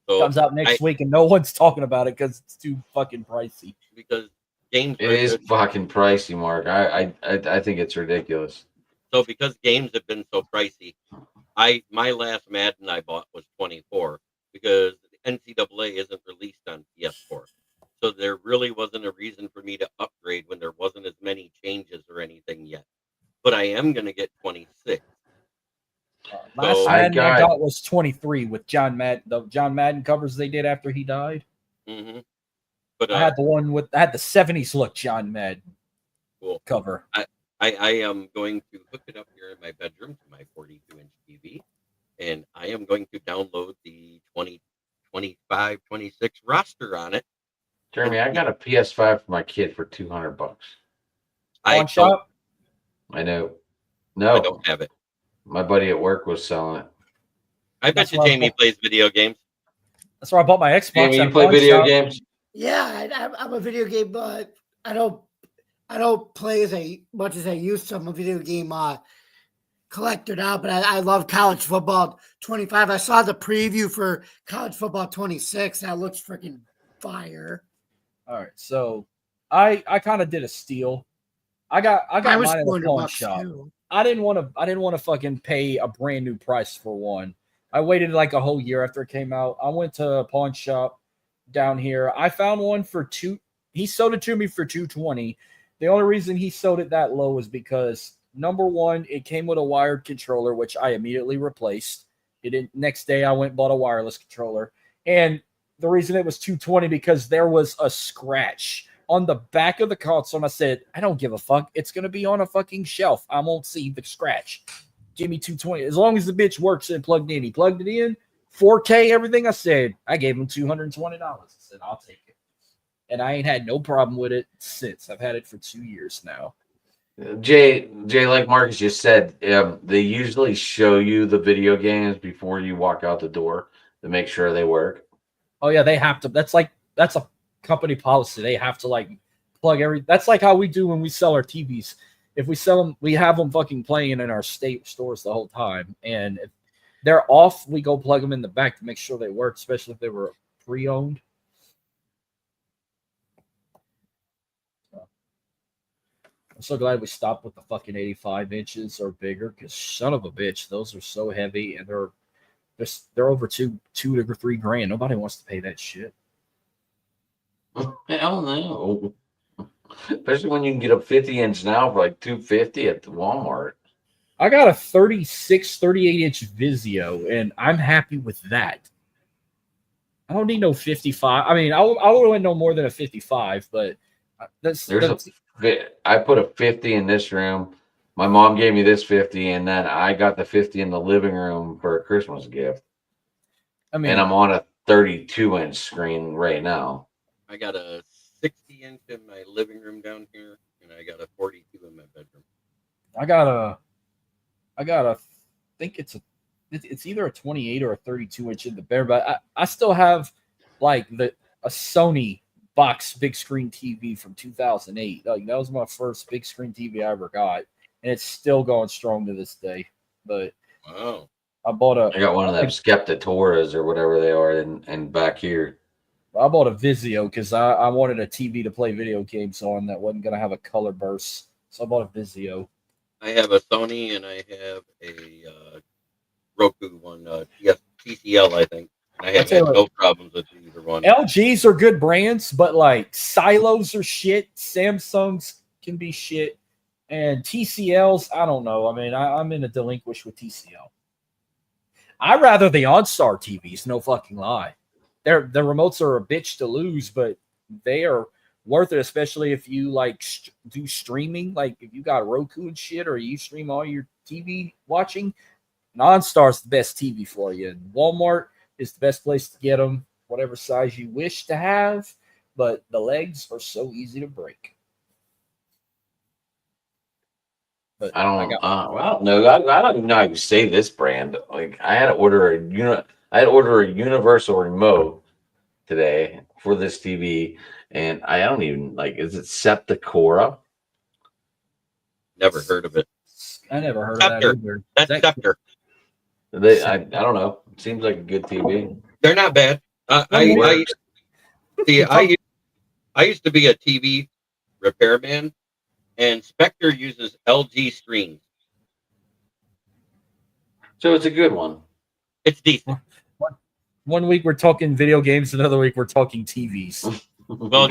So comes out next week and no one's talking about it because it's too fucking pricey. Because games it is fucking pricey, Mark. I think it's ridiculous. So because games have been so pricey, my last Madden I bought was 24 because the NCAA isn't released on PS4. So there really wasn't a reason for me to upgrade when there wasn't as many changes or anything yet. But I am going to get 26. Last Madden I got was 23 with John Madden. The John Madden covers they did after he died. Mm-hmm. But I had the one with the 70s look John Madden cover. I am going to hook it up here in my bedroom to my 42-inch TV, and I am going to download the 2025, 26 roster on it. Jeremy, I got a PS5 for my kid for $200. On shop? I know. No, I don't have it. My buddy at work was selling it. I bet you Jamie plays video games. That's where I bought my Xbox. Jamie, you play video games? Yeah, I'm a video game, but I don't play as much as I used to. I'm a video game collector now, but I love college football 25. I saw the preview for college football 26. That looks freaking fire. All right, so I kind of did a steal. I got mine at a pawn shop. Too. I didn't want to fucking pay a brand new price for one. I waited like a whole year after it came out. I went to a pawn shop down here. I found one for $2. He sold it to me for $220. The only reason he sold it that low was because number one, it came with a wired controller, which I immediately replaced. Next day I went and bought a wireless controller. And the reason it was $220 because there was a scratch on the back of the console. And I said, I don't give a fuck. It's going to be on a fucking shelf. I won't see the scratch. Give me 220. As long as the bitch works and plugged in. He plugged it in, 4K, everything. I said, I gave him $220. I said, I'll take it. And I ain't had no problem with it since. I've had it for 2 years now. Jay, like Marcus just said, they usually show you the video games before you walk out the door to make sure they work. Oh yeah, they have to. That's a company policy. They have to like plug that's like how we do when we sell our TVs. If we sell them, we have them fucking playing in our state stores the whole time. And if they're off, we go plug them in the back to make sure they work, especially if they were pre-owned. I'm so glad we stopped with the fucking 85 inches or bigger, because son of a bitch, those are so heavy, and they're over two to $3,000. Nobody wants to pay that shit. Hell no. Especially when you can get a 50-inch now for like $250 at the Walmart. I got a 38-inch Vizio, and I'm happy with that. I don't need no 55. I mean, I'll really no more than a 55, but I put a 50 in this room. My mom gave me this 50, and then I got the 50 in the living room for a Christmas gift. I mean, and I'm on a 32-inch screen right now. I got a 60-inch in my living room down here, and I got a 42 in my bedroom. I think it's either a 28 or a 32-inch in the bedroom, but I still have like a Sony box big screen TV from 2008. Like that was my first big screen TV I ever got, and it's still going strong to this day. But wow, I got one of them Skeptatoras or whatever they are, and back here. I bought a Vizio because I wanted a TV to play video games on that wasn't gonna have a color burst, so I bought a Vizio. I have a Sony and I have a Roku one, TCL, I think. I have had no problems with either one. LGs are good brands, but like Silos are shit. Samsungs can be shit. And TCLs, I don't know. I mean, I'm in a delinquish with TCL. I'd rather the OnStar TVs, no fucking lie. The remotes are a bitch to lose, but they are worth it, especially if you like do streaming. Like if you got Roku and shit, or you stream all your TV watching, OnStar's the best TV for you. And Walmart is the best place to get them, whatever size you wish to have, but the legs are so easy to break. But I don't know. I don't even know how you say this brand. Like I had to order a universal remote today for this TV, and I don't even like. Is it Septicora? Never heard of it. I never heard of that either. That's Scepter. I don't know. It seems like a good TV. They're not bad. I used to be a TV repairman, and Spectre uses LG screens. So it's a good one. It's decent. One week we're talking video games, another week we're talking TVs. Well,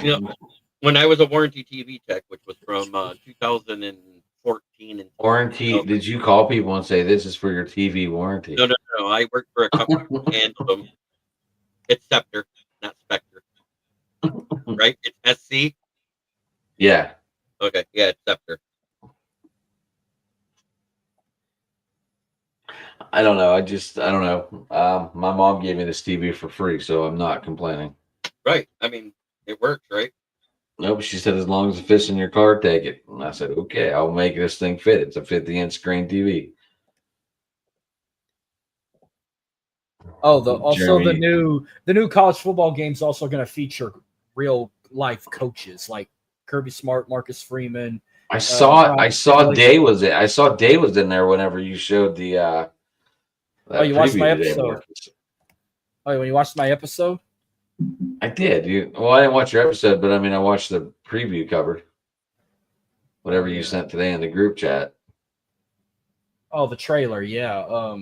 when I was a warranty TV tech, which was from 2014 and warranty. Did you call people and say this is for your TV warranty? No. I worked for a company that handled them. It's Scepter, not Spectre. Right? It's SC? Yeah. Okay. Yeah, it's Scepter. I don't know. I don't know. My mom gave me this TV for free, so I'm not complaining. Right. I mean, it works, right? Nope. She said, as long as it fits in your car, take it. And I said, okay, I'll make this thing fit. It's a 50-inch screen TV. Oh, the new college football game's also going to feature real life coaches like Kirby Smart, Marcus Freeman. I saw Day was in there whenever you showed the. You watched my episode. When you watched my episode? I did. I didn't watch your episode, but I mean, I watched the preview covered. Whatever you sent today in the group chat. Oh, the trailer, yeah.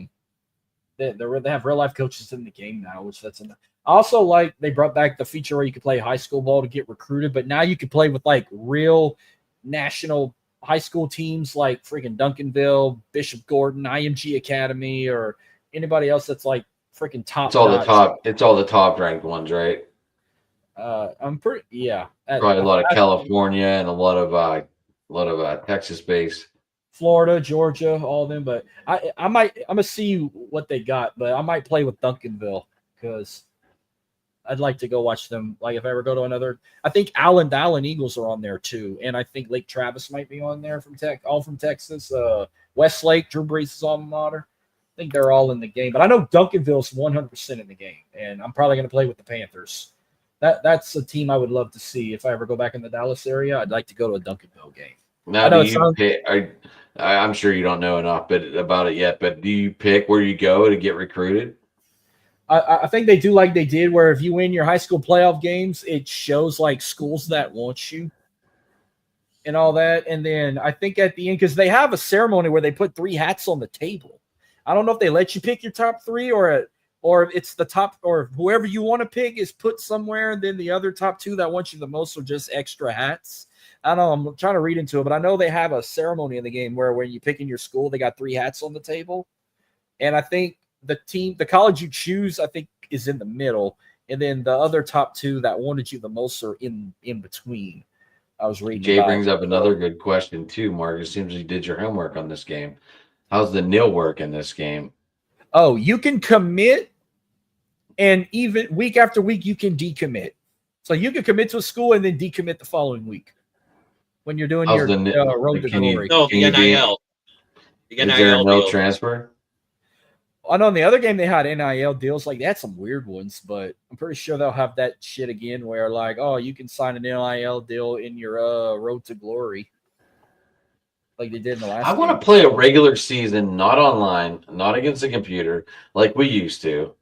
They have real life coaches in the game now, which that's enough. Also, like they brought back the feature where you could play high school ball to get recruited, but now you can play with like real national high school teams like freaking Duncanville, Bishop Gordon, IMG Academy, or anybody else that's like freaking top. It's all the top ranked ones, right? I'm pretty Probably a lot of California and a lot of Texas base. Florida, Georgia, all of them. But I'm gonna see what they got, but I might play with Duncanville because I'd like to go watch them. Like if I ever go to another, I think Allen Eagles are on there too, and I think Lake Travis might be on there all from Texas. Westlake, Drew Brees' alma mater. I think they're all in the game, but I know Duncanville's 100% in the game, and I'm probably going to play with the Panthers. That's a team I would love to see if I ever go back in the Dallas area. I'd like to go to a Duncanville game. Now, do you pick? I'm sure you don't know enough about it yet, but do you pick where you go to get recruited? I think they do like they did, where if you win your high school playoff games, it shows like schools that want you and all that. And then I think at the end, because they have a ceremony where they put 3 hats on the table. I don't know if they let you pick your top 3 or it's the top, or whoever you want to pick is put somewhere, and then the other top 2 that want you the most are just extra hats. I don't know. I'm trying to read into it, but I know they have a ceremony in the game where when you pick in your school, they got 3 hats on the table. And I think the college you choose, I think, is in the middle. And then the other top 2 that wanted you the most are in between. I was reading. Jay brings up another good question too, Mark. It seems you did your homework on this game. How's the nil work in this game? Oh, you can commit, and even week after week, you can decommit. So you can commit to a school and then decommit the following week when you're doing your road to glory. No, the NIL. Is there a no transfer? I know in the other game they had NIL deals. Like they had some weird ones, but I'm pretty sure they'll have that shit again where like, oh, you can sign an NIL deal in your road to glory. Like they did in the last I want to play a regular season, not online, not against a computer, like we used to.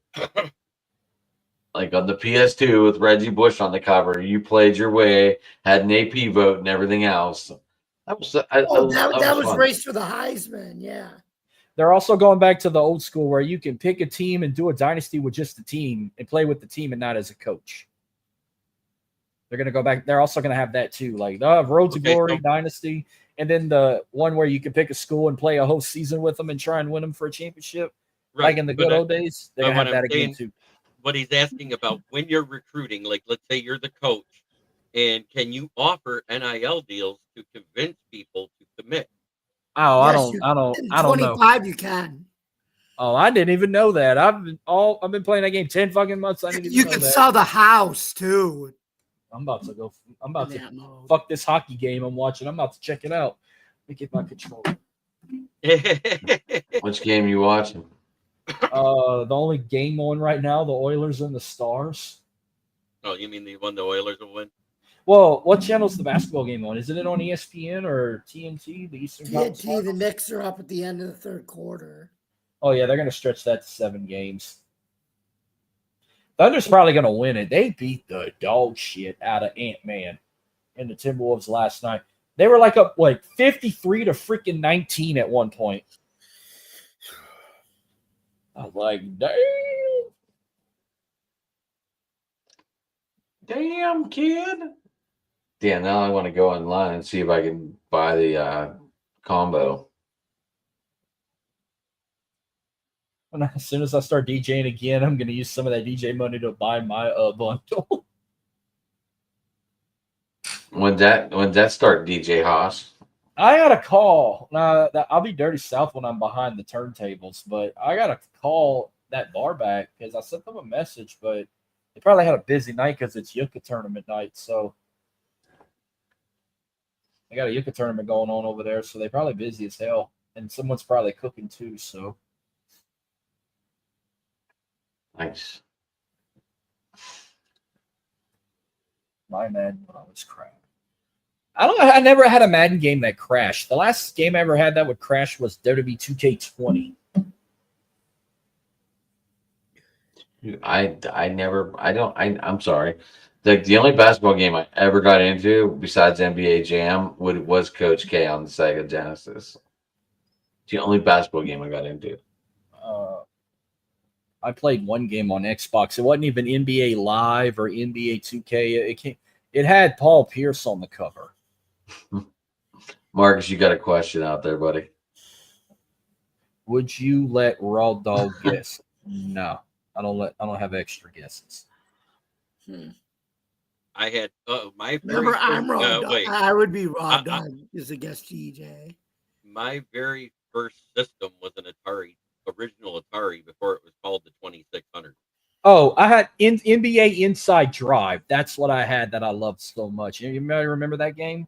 Like on the PS2 with Reggie Bush on the cover, you played your way, had an AP vote and everything else. That was race for the Heisman, yeah. They're also going back to the old school where you can pick a team and do a dynasty with just the team and play with the team and not as a coach. They're going to go back. They're also going to have that too, like Road to Glory, Dynasty, and then the one where you can pick a school and play a whole season with them and try and win them for a championship, right. Like in the good old days. They're going to have that again too. What he's asking about when you're recruiting, like let's say you're the coach, and can you offer NIL deals to convince people to commit? Oh, yes, I don't know. 25 you can. Oh, I didn't even know that. I've been playing that game 10 fucking months. You can sell the house too. I'm about to fuck this hockey game I'm watching. I'm about to check it out. Let me get my controller. Which game are you watching? The only game on right now, the Oilers and the Stars. Oh, you mean the one the Oilers will win? Well, what channel's the basketball game on? Isn't it on ESPN or TNT? The Eastern TNT. The Knicks are up at the end of the third quarter. Oh yeah, they're going to stretch that to 7 games. Thunder's probably going to win it. They beat the dog shit out of Ant-Man and the Timberwolves last night. They were like up 53 to freaking 19 at one point. I was like, damn, kid. Damn, now I want to go online and see if I can buy the combo. As soon as I start DJing again, I'm going to use some of that DJ money to buy my bundle. When that start, DJ Haas? I got a call. I'll be Dirty South when I'm behind the turntables, but I got to call that bar back because I sent them a message, but they probably had a busy night because it's Yucca tournament night. So they got a Yucca tournament going on over there, so they're probably busy as hell. And someone's probably cooking too, so. Nice. My Madden was crap. I never had a Madden game that crashed. The last game I ever had that would crash was WWE 2K20. I'm sorry. The only basketball game I ever got into besides NBA Jam was Coach K on the Sega Genesis. It's the only basketball game I got into. I played one game on Xbox. It wasn't even NBA Live or NBA 2K. It had Paul Pierce on the cover. Marcus, you got a question out there, buddy. Would you let Raw Dog guess? No, I don't have extra guesses. I had my very Remember, I'm first, Raw Dog. wait, I would be Raw I- Dog as a guest DJ. my very first system was an Atari, original Atari, before it was called the 2600. Oh, I had NBA Inside Drive. That's what I had that I loved so much. You remember that game?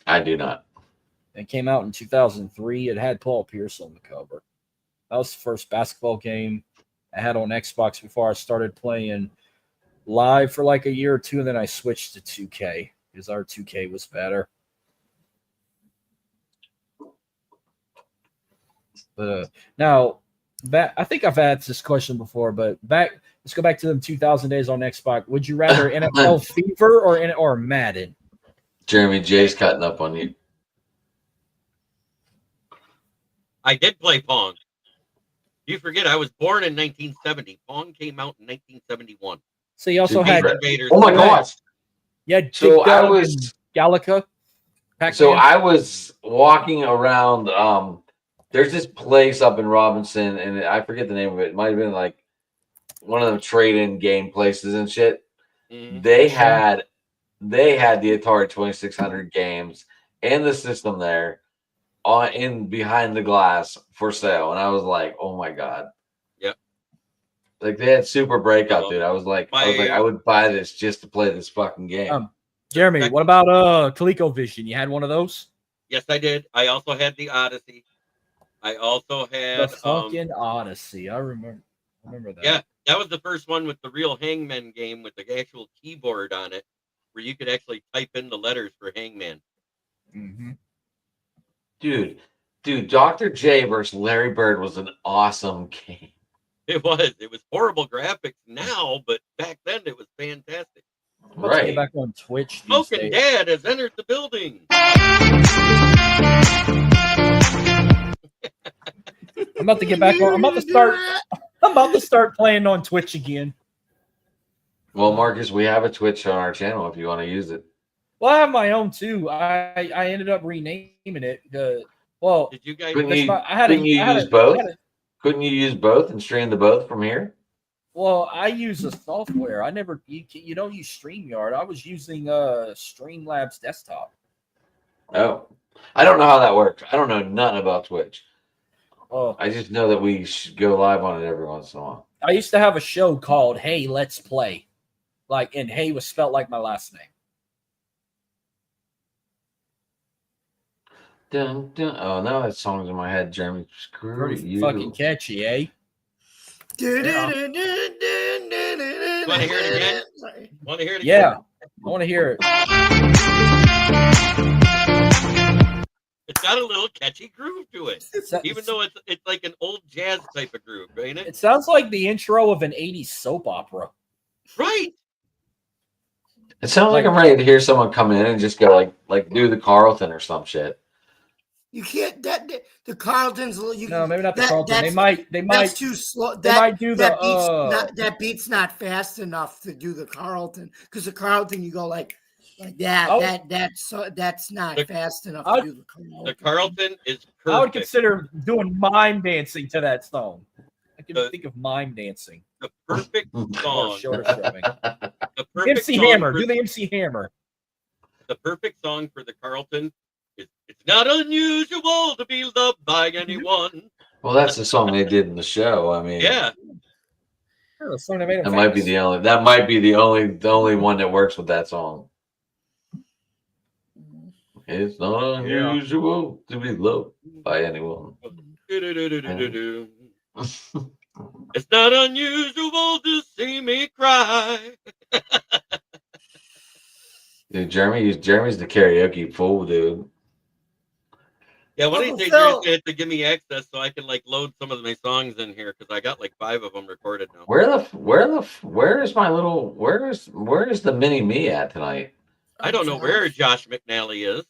I do not. It came out in 2003. It had Paul Pierce on the cover. That was the first basketball game I had on Xbox before I started playing live for like a year or two, and then I switched to 2K because our 2K was better. But now, I think I've asked this question before, but let's go back to them 2,000 days on Xbox. Would you rather NFL Fever or Madden? Jeremy J's cutting up on you. I did play Pong. You forget I was born in 1970. Pong came out in 1971. So you also Super had Red. Invaders. Oh my gosh! So Dig I Dug was- and Galaga. Pac-Man. So I was walking around. There's this place up in Robinson, and I forget the name of it. It might have been like one of them trade-in game places and shit. Mhm. They had the Atari 2600 games and the system there in behind the glass for sale, and I was like, oh my god. Yep. Like they had Super Breakout, dude. I was like, I would buy this just to play this fucking game. Jeremy, what about ColecoVision? You had one of those? Yes, I did. I also had the Odyssey. I also had The fucking Odyssey. I remember that. yeah, that was the first one with the real Hangman game with the actual keyboard on it, where you could actually type in the letters for Hangman. Mm-hmm. Dude, Dr. J versus Larry Bird was an awesome game. It was horrible graphics now, but back then it was fantastic. I'm about to get back on Twitch. these Smoking days. Dad has entered the building. I'm about to get back on. I'm about to start playing on Twitch again. Well, Marcus, we have a Twitch on our channel if you want to use it. Well, I have my own too. I ended up renaming it. Well, Did you guys? Couldn't that's you, my- I had a- couldn't you I had use a- both? I had a- Couldn't you use both and stream the both from here? Well, I use the software. I never. You don't use StreamYard. I was using Streamlabs desktop. Oh, I don't know how that works. I don't know nothing about Twitch. Oh, I just know that we should go live on it every once in a while. I used to have a show called "Hey, Let's Play," and "Hey" was spelled like my last name. Dun, dun. Oh, now that song's in my head, Jeremy. Screw Pretty you. fucking catchy, eh? Want to hear it again? Want to hear it again? Yeah, I want to hear it. It's got a little catchy groove to it, It's- even though it's like an old jazz type of groove, ain't it? It sounds like the intro of an 80s soap opera. Right. It sounds like I'm ready to hear someone come in and just go like do the Carlton or some shit. You can't. The Carltons. No, maybe not the that- Carlton. They that's- might. That's too slow. They might do that the. that beat's not fast enough to do the Carlton, because the Carlton you go like that. Oh. That's not fast enough I- to do the Carlton. The Carlton is perfect. I would consider doing mime dancing to that song. I can The- think of mime dancing. the perfect Or song. shoulder shrugging. The perfect MC song Hammer. for- Do the MC Hammer. The perfect song for the Carlton is "It's Not Unusual to Be Loved by Anyone." Well, that's the song they did in the show. I mean, Yeah, Yeah, the song that made him that might be famous. the only one that works with that song. It's not unusual to be loved by anyone. Do-do-do-do-do-do. It's not unusual to see me cry. Dude, Jeremy's the karaoke fool, dude. Yeah, one of Uncle these days you're Phil. gonna have to give me access so I can like load some of my songs in here because I got like 5 of them recorded now. Where is the mini me at tonight? I don't know where Josh McNally is.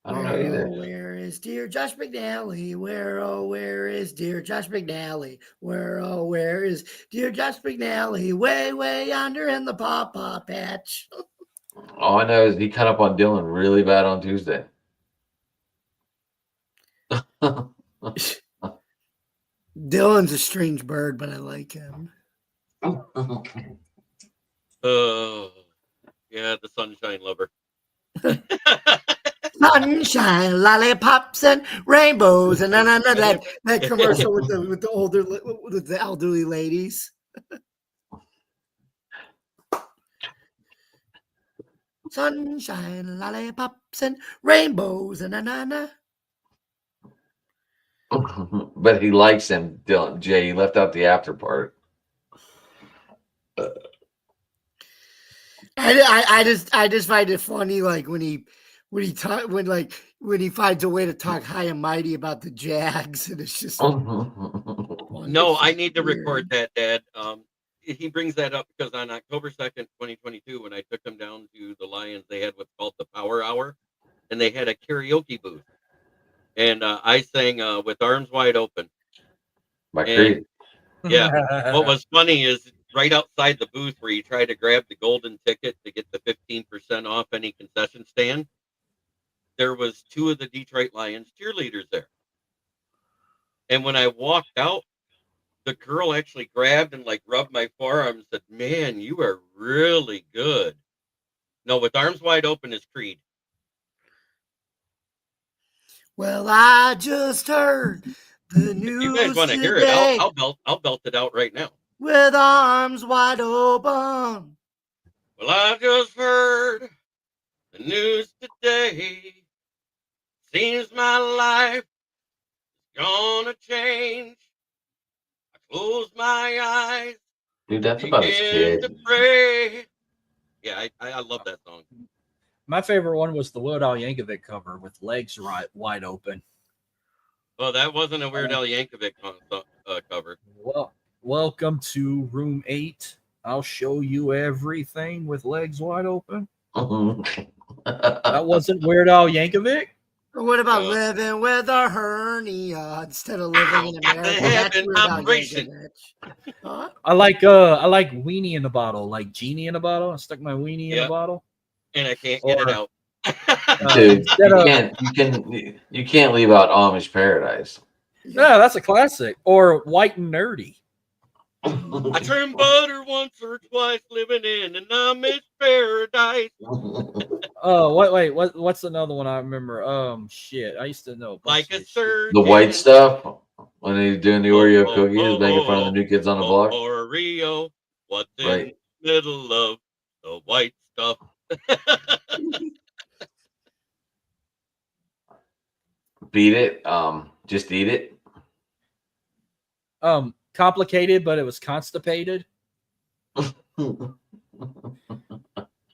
I don't know either. Where is dear Josh McNally? Where is dear Josh McNally? Where is dear Josh McNally? Way yonder in the pawpaw patch. All I know is he cut up on Dylan really bad on Tuesday. Dylan's a strange bird, but I like him. Yeah, the Sunshine Lover. Sunshine, lollipops, and rainbows, and that commercial with the elderly ladies. Sunshine, lollipops, and rainbows, and But he likes him, Dylan. Jay, he left out the after part. I just find it funny, like when he finds a way to talk high and mighty about the Jags, and it's just No, I need to record that, Dad. He brings that up because on October 2nd, 2022, when I took him down to the Lions, they had what's called the Power Hour, and they had a karaoke booth. And I sang With Arms Wide Open. My Creed. Yeah. What was funny is right outside the booth where you try to grab the golden ticket to get the 15% off any concession stand, there was 2 of the Detroit Lions cheerleaders there. And when I walked out, the girl actually grabbed and like rubbed my forearm and said, "Man, you are really good." No, With Arms Wide Open is Creed. Well, I just heard the news. If you guys want to hear it, I'll belt it out right now. With arms wide open. Well, I just heard the news today. Seems my life is gonna change. I close my eyes. Dude, that's about his Begin kid. to pray. Yeah, I love that song. My favorite one was the Weird Al Yankovic cover with legs wide open. Well, that wasn't a Weird Al Yankovic cover. Well, welcome to room 8. I'll show you everything with legs wide open. That wasn't Weird Al Yankovic. What about living with a hernia instead of living in America? That's Weird Al Yankovic. Huh? I like weenie in the bottle, like genie in a bottle. I stuck my weenie in a bottle, and I can't get it out. Dude, you can't leave out Amish Paradise. Yeah, that's a classic. Or White and Nerdy. I turned butter once or twice, living in an Amish paradise. Oh, what's another one I remember? Shit, I used to know. Like a surgeon. The white stuff when he's doing the Oreo cookies, making fun of the new kids on the block. Oreo, what's in the middle of the white stuff? Beat it. Just eat it. Complicated, but it was constipated.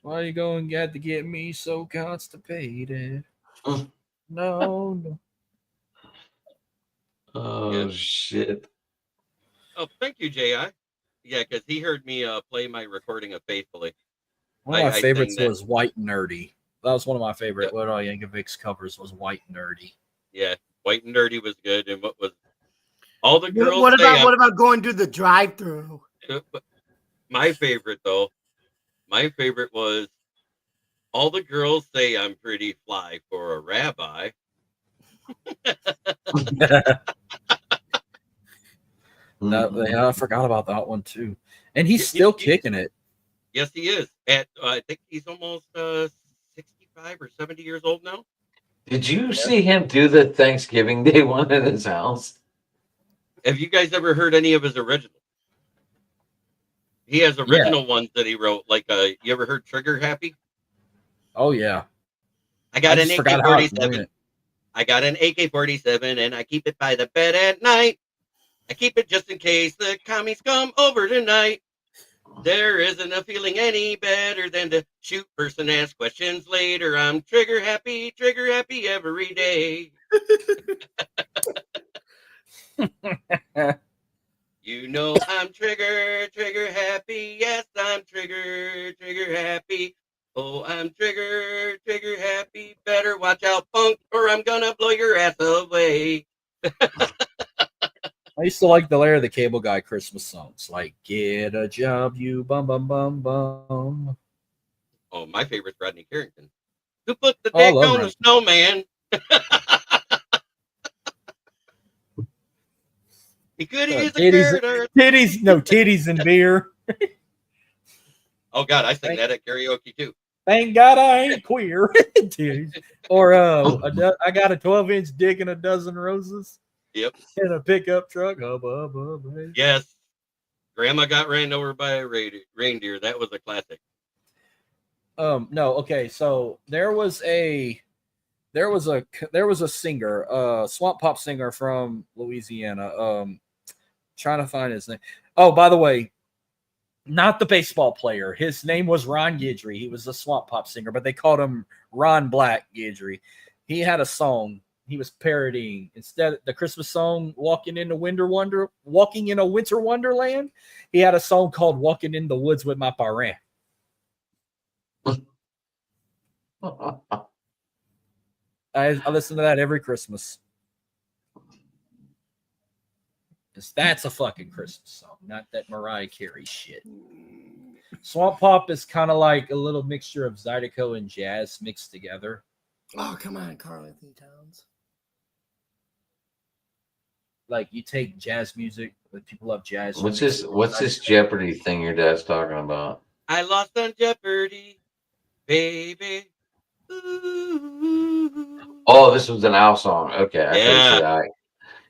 Why are you going to have to get me so constipated? No. Oh, shit. Oh, thank you, J.I. Yeah, because he heard me play my recording of Faithfully. One of my favorites was White and Nerdy. That was one of my favorite. Weird Al Yankovic's covers was White and Nerdy. Yeah, White and Nerdy was good. And what was all the girls? What about going to the drive-through? My favorite was all the girls say I'm pretty fly for a rabbi. I forgot about that one too. And he's still kicking it. Yes, he is. I think he's almost 65 or 70 years old now. Did you see him do the Thanksgiving Day one in his house? Have you guys ever heard any of his originals? He has original ones that he wrote. Like, you ever heard Trigger Happy? Oh yeah. I got an AK-47. I got an AK-47 and I keep it by the bed at night. I keep it just in case the commies come over tonight. There isn't a feeling any better than to shoot first and ask questions later. I'm trigger happy every day. You know I'm trigger happy. Yes, I'm trigger happy. Oh, I'm trigger happy. Better watch out, punk, or I'm gonna blow your ass away. I used to like the Larry the Cable Guy Christmas songs, like "Get a Job, You Bum Bum Bum Bum." Oh, my favorite's Rodney Carrington. Who put the dick on the snowman? He could use a carrot. Titties and beer. Oh God, I sing that at karaoke too. Thank God I ain't queer. Dude. Or I got a 12-inch dick and a dozen roses. Yep. In a pickup truck. Hubba, hubba, hubba. Yes. Grandma got ran over by a reindeer. That was a classic. No, okay. So there was a singer, swamp pop singer from Louisiana. Trying to find his name. Oh, by the way, not the baseball player. His name was Ron Guidry. He was a swamp pop singer, but they called him Ron Black Guidry. He had a song he was parodying instead the Christmas song "Walking in a Winter Wonderland." He had a song called "Walking in the Woods with My Parent." I listen to that every Christmas. Because that's a fucking Christmas song, not that Mariah Carey shit. Swamp pop is kind of like a little mixture of Zydeco and jazz mixed together. Oh, come on, Carl Anthony Towns. Like you take jazz music, like people love jazz. What's this Jeopardy thing your dad's talking about? I lost on Jeopardy, baby. Ooh. Oh, this was an Al song. Okay, I Yeah.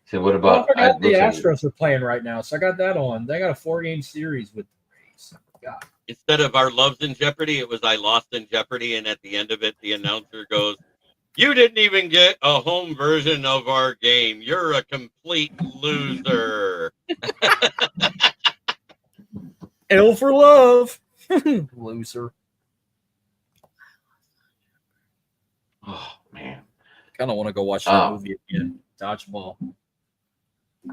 So what about? I forgot the Astros are playing right now, so I got that on. They got a 4-game series with the Rays. God. Instead of our loves in Jeopardy, it was I lost in Jeopardy, and at the end of it, the announcer goes, "You didn't even get a home version of our game. You're a complete loser." L for love. Loser. Oh man, Kind of want to go watch that movie again. Dodgeball.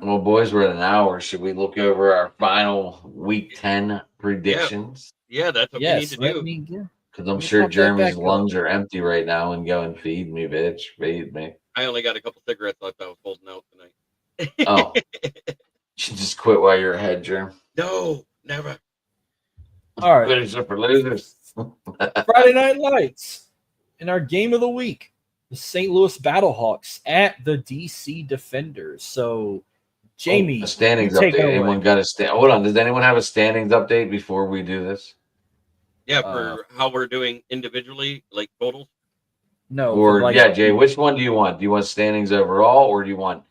Well, boys, we're at an hour. Should we look over our final Week 10 predictions? Yeah, that's what we need to do. Because I'm sure Jeremy's lungs are empty right now and going, "Feed me, bitch, feed me." I only got a couple cigarettes left. I was holding out tonight. Oh, you should just quit while you're ahead, Jeremy. No, never. All right. Finish up for losers. Friday Night Lights. In our game of the week, the St. Louis Battlehawks at the DC Defenders. So, Jamie, a standings update. Anyone got a stand? Hold on. Does anyone have a standings update before we do this? Yeah, for how we're doing individually, like totals. No. Or Jay, which one do you want? Do you want standings overall, or do you want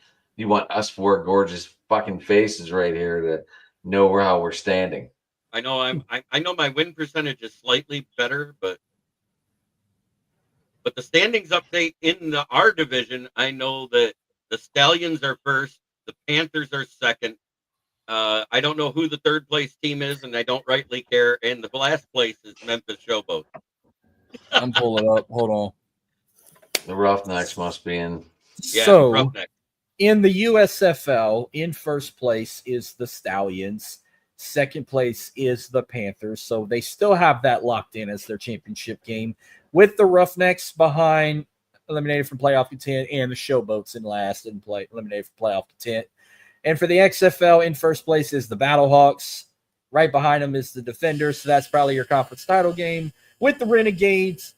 us four gorgeous fucking faces right here to know how we're standing? I know I know my win percentage is slightly better, but the standings update in our division, I know that the Stallions are first, the Panthers are second. I don't know who the third place team is, and I don't rightly care. And the last place is Memphis Showboat. I'm pulling up. Hold on. The Roughnecks must be in. Yeah, so, Roughnecks. In the USFL, in first place is the Stallions. Second place is the Panthers. So they still have that locked in as their championship game, with the Roughnecks behind, eliminated from playoff content, and the Showboats in last and eliminated from playoff content. And for the XFL, in first place is the Battlehawks. Right behind them is the Defenders. So that's probably your conference title game, with the Renegades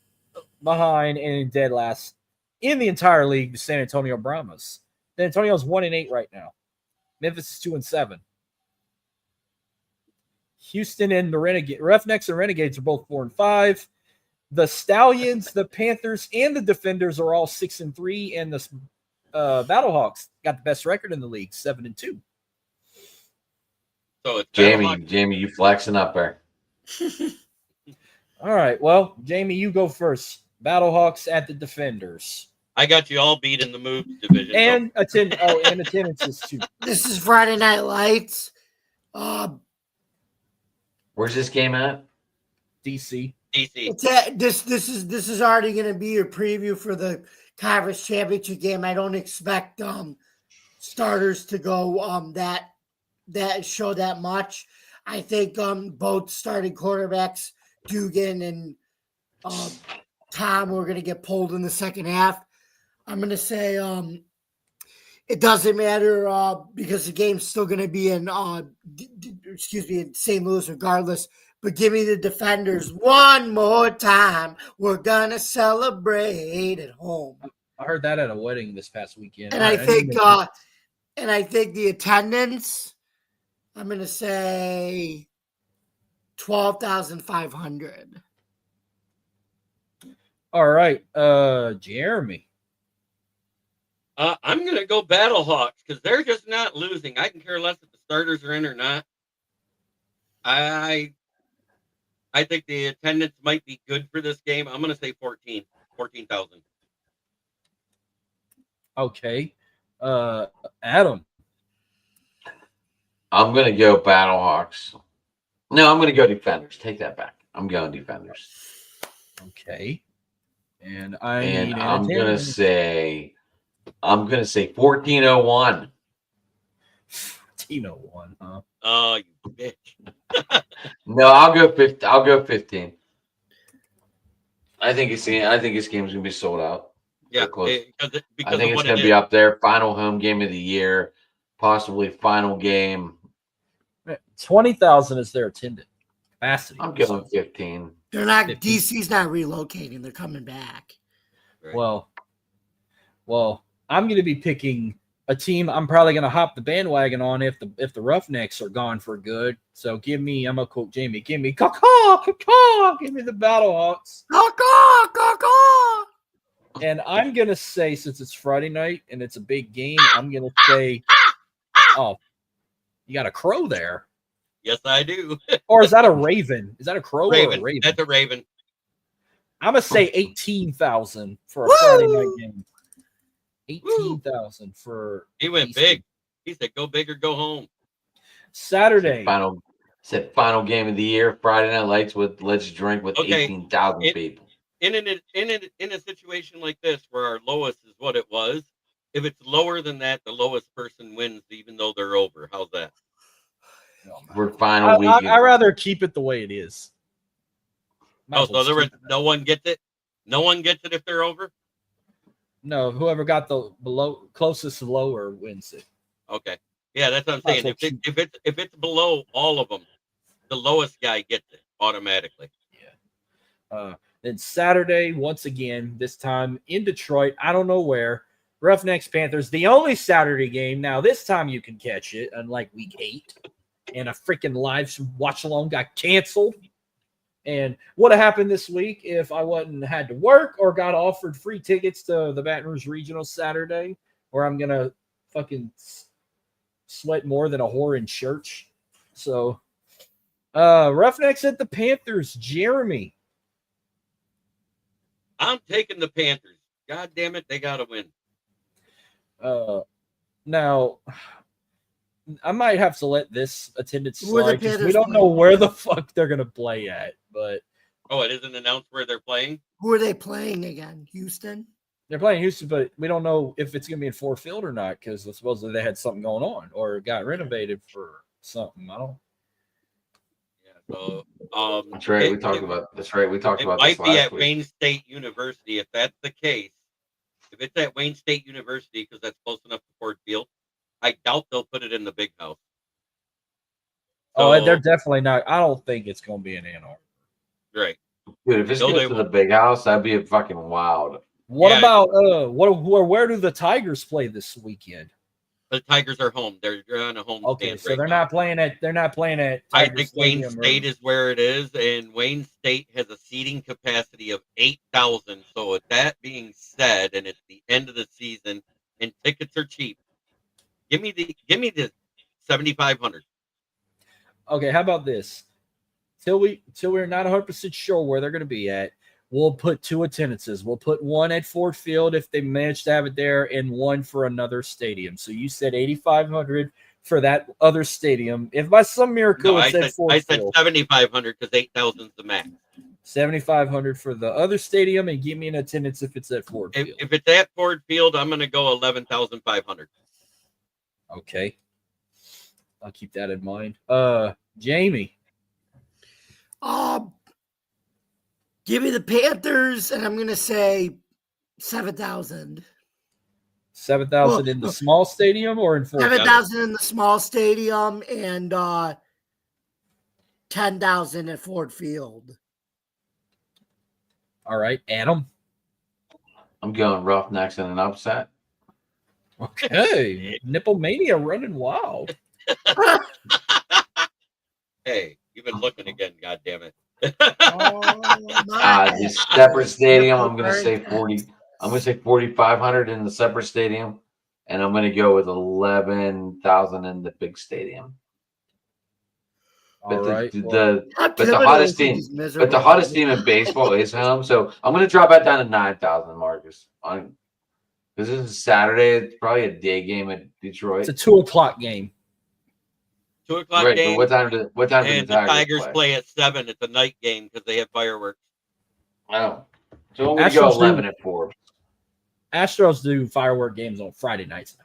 behind, and in dead last in the entire league, the San Antonio Brahmas. San Antonio's 1-8 right now. Memphis is 2-7. Houston and the Roughnecks and Renegades are both 4-5. The Stallions, the Panthers, and the Defenders are all 6-3, and the Battlehawks got the best record in the league, 7-2. So it's Jamie, you flexing up there. All right, well, Jamie, you go first. Battlehawks at the Defenders. I got you all beat in the moves division. And attendances too. This is Friday Night Lights. Where's this game at? DC. This is already going to be your preview for the conference championship game. I don't expect starters to go that show that much. I think both starting quarterbacks, Dugan and Tom, were going to get pulled in the second half. I'm going to say it doesn't matter because the game's still going to be in in St. Louis regardless. But give me the Defenders one more time. We're going to celebrate at home. I heard that at a wedding this past weekend. And I think the attendance, I'm going to say 12,500. All right, Jeremy. I'm going to go Battlehawks because they're just not losing. I can care less if the starters are in or not. I think the attendance might be good for this game. I'm going to say 14,000. Okay, Adam. I'm gonna go Battlehawks. No, I'm gonna go Defenders. Take that back. I'm going Defenders. Okay, and I'm gonna say 1401. 1401, huh? Oh, you bitch. No, I'll go 15. I'll go 15. I think this game's gonna be sold out. Yeah, Close. because I think it's gonna be up there. Final home game of the year, possibly final game. 20,000 is their attendance capacity. I'm going 15. They're not. 15. DC's not relocating. They're coming back. Right. Well, I'm going to be picking a team. I'm probably going to hop the bandwagon on if the Roughnecks are gone for good. So I'm gonna quote Jamie. Give me caw. Give me the Battlehawks. Caw. And I'm going to say, since it's Friday night and it's a big game, I'm going to say, oh, you got a crow there. Yes, I do. Or is that a raven? Is that a crow or a raven? That's a raven. I'm going to say 18,000 for a Friday night game. 18,000 for. He went big. He said, "Go big or go home." Saturday. Final game of the year. Friday Night Lights with Let's Drink with 18,000 people. In a situation like this where our lowest is what it was, if it's lower than that, the lowest person wins, even though they're over. How's that? We're final weekend. I'd rather keep it the way it is. So no one gets it. No one gets it if they're over. No, whoever got the closest lower wins it. Okay, yeah, that's what I'm saying. If it's below all of them, the lowest guy gets it automatically. Yeah. Then Saturday, once again, this time in Detroit. I don't know where. Roughnecks Panthers, the only Saturday game. Now this time you can catch it, unlike Week 8, and a freaking live watch along got canceled. And what happened this week if I wasn't had to work or got offered free tickets to the Baton Rouge Regional Saturday, where I'm gonna fucking sweat more than a whore in church. So, Roughnecks at the Panthers. Jeremy, I'm taking the Panthers. God damn it, they gotta win. Now I might have to let this attendance Who are the slide because we Panthers don't know playing? where the fuck they're gonna play at. But It isn't announced where they're playing. Who are they playing again? Houston. they're playing Houston, but we don't know if it's gonna be in Ford Field or not because supposedly they had something going on or got renovated for something. I don't. Yeah, so That's right. We talked about this might be at week. Wayne State University. If that's the case, if it's at Wayne State University because that's close enough to Ford Field, I doubt they'll put it in the big house. Oh, they're definitely not. I don't think it's going to be in Ann Arbor. Right. Dude, if it's goes to the big house, that'd be a fucking wild. What about where do the Tigers play this weekend? The Tigers are home. They're on a home. Okay, stand so right they're now. not playing at. They're not playing at. I Tiger think Stadium Wayne State is where it is, and Wayne State has a seating capacity of 8,000. So with that being said, and it's the end of the season, and tickets are cheap, give me the 7,500. Okay, how about this? Till we're not 100% sure where they're going to be at, we'll put two attendances. We'll put one at Ford Field if they manage to have it there, and one for another stadium. So you said 8,500 for that other stadium. If by some miracle No, it said Ford I said Field, 7,500 because 8,000 is the max. 7,500 for the other stadium, and give me an attendance if it's at Ford Field. If it's at Ford Field, I'm going to go 11,500. Okay, I'll keep that in mind. Jamie. Give me the Panthers, and I'm going to say 7,000. 7,000 in the small stadium or in Ford Field? 7,000 in the small stadium and 10,000 at Ford Field. All right, Adam. I'm going Roughnecks in an upset. Okay, Nipple Mania running wild. Hey, You've been looking again, God damn it. The separate stadium, I'm gonna say 40. I'm gonna say 4,500 in the separate stadium, and I'm gonna go with 11,000 in the big stadium. All But right. the hottest team, but the hottest team in baseball is home. So I'm gonna drop that down to 9,000, Marcus. Because this is Saturday, it's probably a day game at Detroit. It's a 2:00 game. 2:00 right, game. But what time and do the Tigers play at 7? It's a night game because they have fireworks. Oh, so I'm gonna go 11 and 4. Astros do firework games on Friday nights now.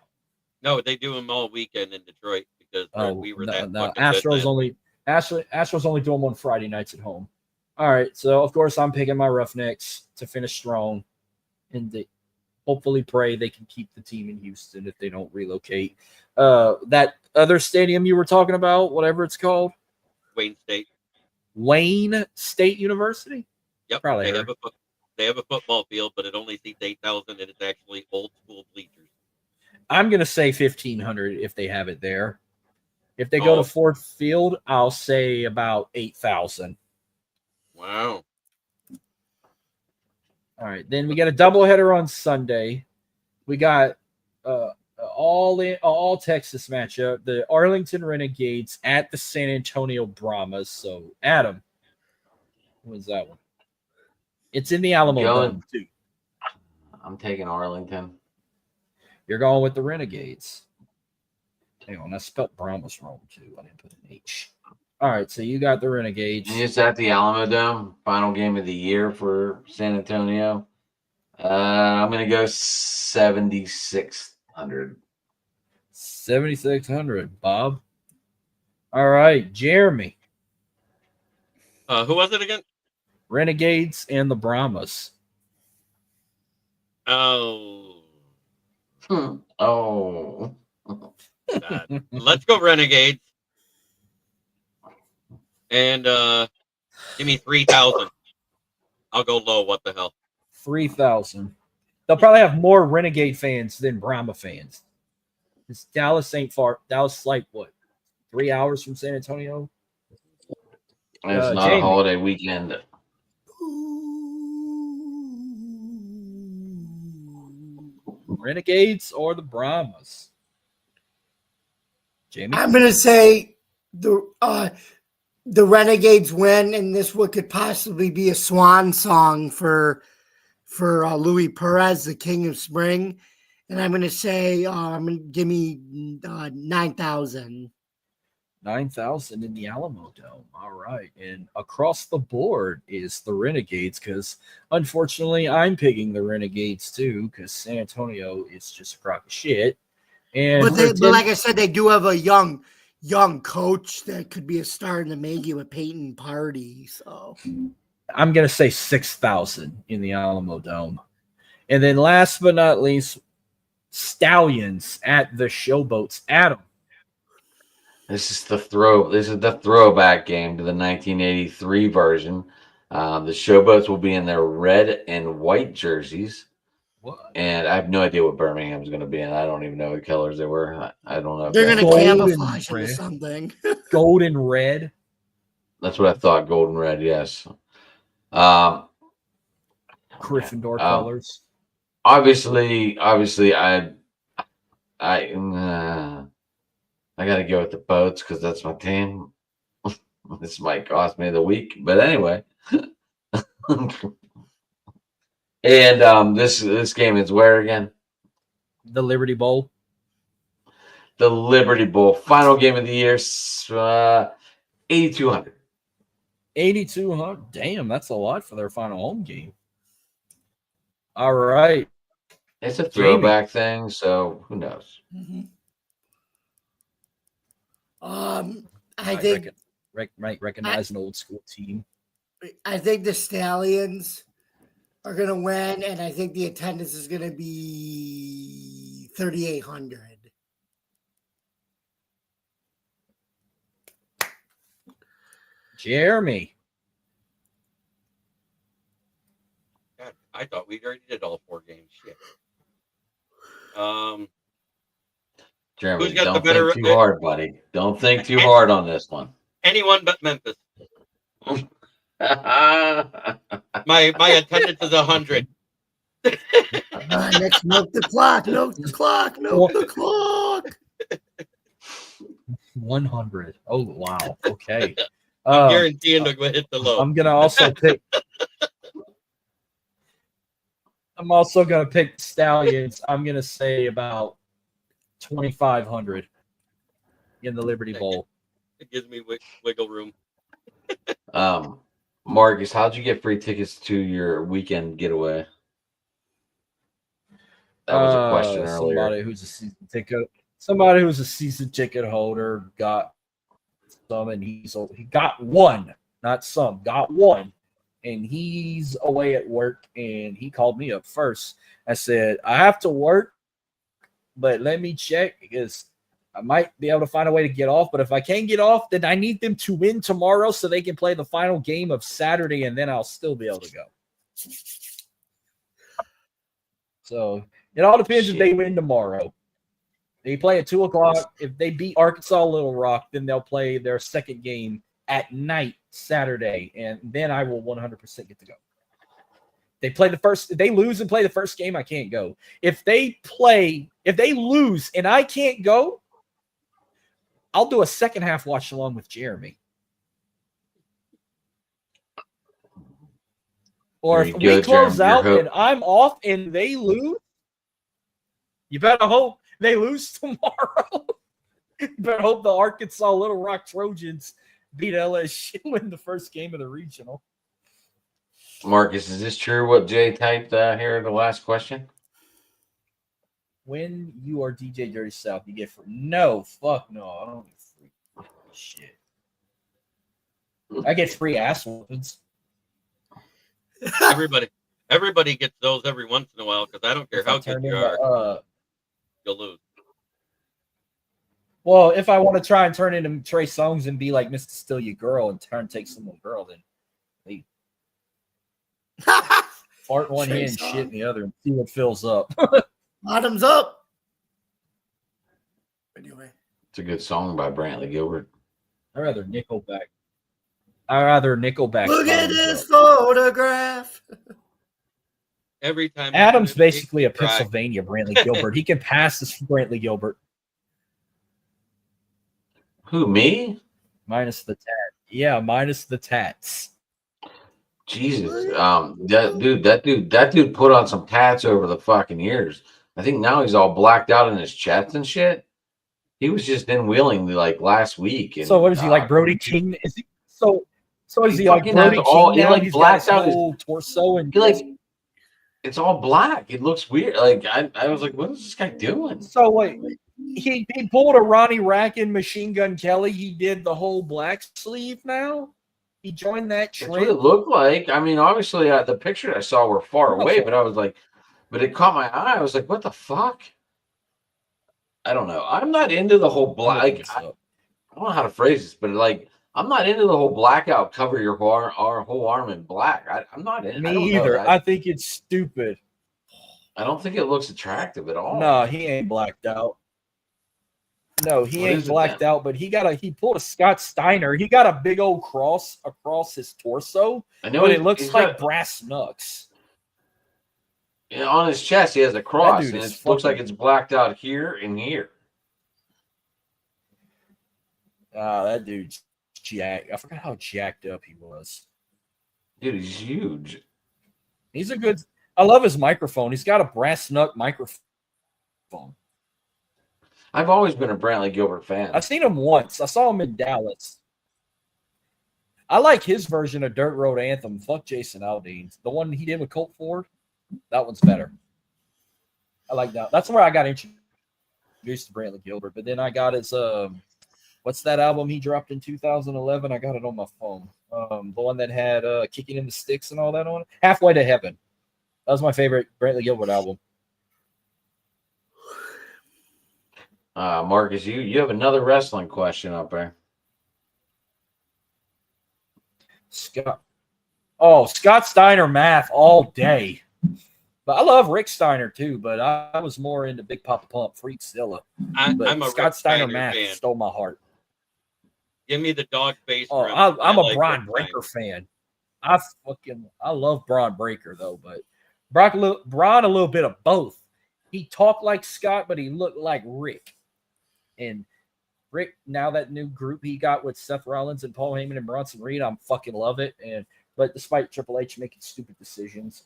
No, they do them all weekend in Detroit because we were that. No. Astros only do them on Friday nights at home. All right, so of course I'm picking my Roughnecks to finish strong, and they hopefully pray they can keep the team in Houston if they don't relocate. That other stadium you were talking about, whatever it's called, Wayne State University. Yep, probably they have a football field, but it only seats 8,000, and it's actually old school bleachers. I'm gonna say 1,500 if they have it there. If they go to Ford Field, I'll say about 8,000. Wow. All right, then we got a doubleheader on Sunday. We got all Texas matchup. The Arlington Renegades at the San Antonio Brahmas. So Adam, what's that one? It's in the Alamo Dome too. I'm taking Arlington. You're going with the Renegades. Hang on, I spelled Brahmas wrong too. I didn't put an H. All right, so you got the Renegades. And it's at the Alamo Dome, final game of the year for San Antonio. I'm gonna go 7,600. 7,600, Bob. All right, Jeremy. Who was it again? Renegades and the Brahmas. Oh. Oh. Let's go Renegades. And give me 3,000. I'll go low. What the hell? 3,000. They'll probably have more Renegade fans than Brahma fans. It's Dallas ain't far. Dallas is like what, 3 hours from San Antonio? It's not Jamie. A holiday weekend. Renegades or the Brahmas? Jamie? I'm gonna say the Renegades win, and this could possibly be a swan song for Louis Perez, the King of Spring. And I'm gonna say, give me 9,000. 9,000 in the Alamo Dome. All right. And across the board is the Renegades, because unfortunately I'm picking the Renegades too, because San Antonio is just a crock of shit. And but like I said, they do have a young coach that could be a star in the making with Peyton Party. So I'm gonna say 6,000 in the Alamo Dome. And then last but not least, Stallions at the Showboats. Adam. This is the throwback game to the 1983 version. The Showboats will be in their red and white jerseys. What? And I have no idea what Birmingham's going to be in. I don't even know what colors they were. I don't know. They're going to camouflage or something. Gold and red. That's what I thought. Gold and red. Yes. Gryffindor colors. Obviously, I got to go with the Boats because that's my team. This might cost me the week, but anyway. And this game is where again? The Liberty Bowl. The Liberty Bowl, final game of the year, 8,200. 8,200. Damn, that's a lot for their final home game. All right. It's a throwback thing, so who knows? Mm-hmm. I think recognize an old school team. I think the Stallions are going to win, and I think the attendance is going to be 3,800. Jeremy. God, I thought we already did all 4 games. Shit. Jeremy, don't think too hard, buddy. Don't think too hard on this one. Anyone but Memphis. My attendance is 100. Next, milk the clock. Milk the clock. Milk the clock. 100. Oh wow. Okay. I'm guaranteeing to hit the low. I'm gonna also pick. I'm also gonna pick Stallions. I'm gonna say about 2,500 in the Liberty Bowl. It gives me wiggle room. Marcus, how'd you get free tickets to your weekend getaway? That was a question earlier. Somebody who's a season ticket holder got some, and he got one, not some, got one, and he's away at work, and he called me up first. I said, I have to work, but let me check because I might be able to find a way to get off. But if I can't get off, then I need them to win tomorrow so they can play the final game of Saturday, and then I'll still be able to go. So it all depends if they win tomorrow. They play at 2:00. If they beat Arkansas Little Rock, then they'll play their second game at night Saturday, and then I will 100% get to go. If they lose and play the first game, I can't go. If they lose and I can't go, I'll do a second half watch along with Jeremy. Or if we close out and I'm off and they lose, you better hope they lose tomorrow. You better hope the Arkansas Little Rock Trojans beat LSU in the first game of the regional. Marcus, is this true what Jay typed here in the last question? When you are DJ Dirty South, you get free. No, fuck no. I don't get free shit. I get free ass whoopings. Everybody gets those every once in a while because I don't care how good you are. You'll lose. Well, if I want to try and turn into Trey Songz and be like Mr. Still Your Girl and take some little girl, then leave. Fart one hand and shit in the other and see what fills up. Bottoms up. Anyway. It's a good song by Brantley Gilbert. I'd rather Nickelback. Look at this photograph. Every time Adam's basically a Pennsylvania Brantley Gilbert. He can pass this Brantley Gilbert. Who, me? Minus the tat. Yeah, minus the tats. Jesus. That dude put on some tats over the fucking years. I think now he's all blacked out in his chest and shit. He was just in Wheeling like last week. And, so what is he like, Brody King? Is he so is he like Brody King now? He's blacked got out his whole torso and it's all black. It looks weird. Like I was like, what is this guy doing? So wait, he pulled a Ronnie Racken, Machine Gun Kelly. He did the whole black sleeve now. He joined that trend. That's what it looked like. I mean, obviously, the pictures I saw were far away, but I was like, but it caught my eye. I was like, what the fuck? I don't know. I'm not into the whole black. I don't know how to phrase this, but like, I'm not into the whole blackout. Cover your whole arm in black. I'm not into. Me either. I think it's stupid. I don't think it looks attractive at all. No, he ain't blacked out. No, he ain't blacked out, but he pulled a Scott Steiner. He got a big old cross across his torso. I know, but it looks like brass knucks. Yeah, on his chest, he has a cross, and it looks like it's blacked out here and here. That dude's jacked. I forgot how jacked up he was. Dude, he's huge. He's a good. I love his microphone. He's got a brass knuck microphone. I've always been a Brantley Gilbert fan. I've seen him once. I saw him in Dallas. I like his version of Dirt Road Anthem. Fuck Jason Aldean. The one he did with Colt Ford, that one's better. I like that. That's where I got introduced to Brantley Gilbert. But then I got his what's that album he dropped in 2011? I got it on my phone. The one that had Kicking in the Sticks and all that on it. Halfway to Heaven. That was my favorite Brantley Gilbert album. Marcus, you have another wrestling question up there. Scott Steiner math all day. But I love Rick Steiner too, but I was more into Big Papa Pump, Freakzilla. I'm a Scott Steiner Rick math fan. stole my heart. Give me the dog face. Oh, Grumps. I'm I a like Braun that Breaker time. fan. I love Braun Breaker though, but Braun a little bit of both. He talked like Scott, but he looked like Rick. And Rick, now that new group he got with Seth Rollins and Paul Heyman and Bronson Reed, I'm fucking love it. But despite Triple H making stupid decisions,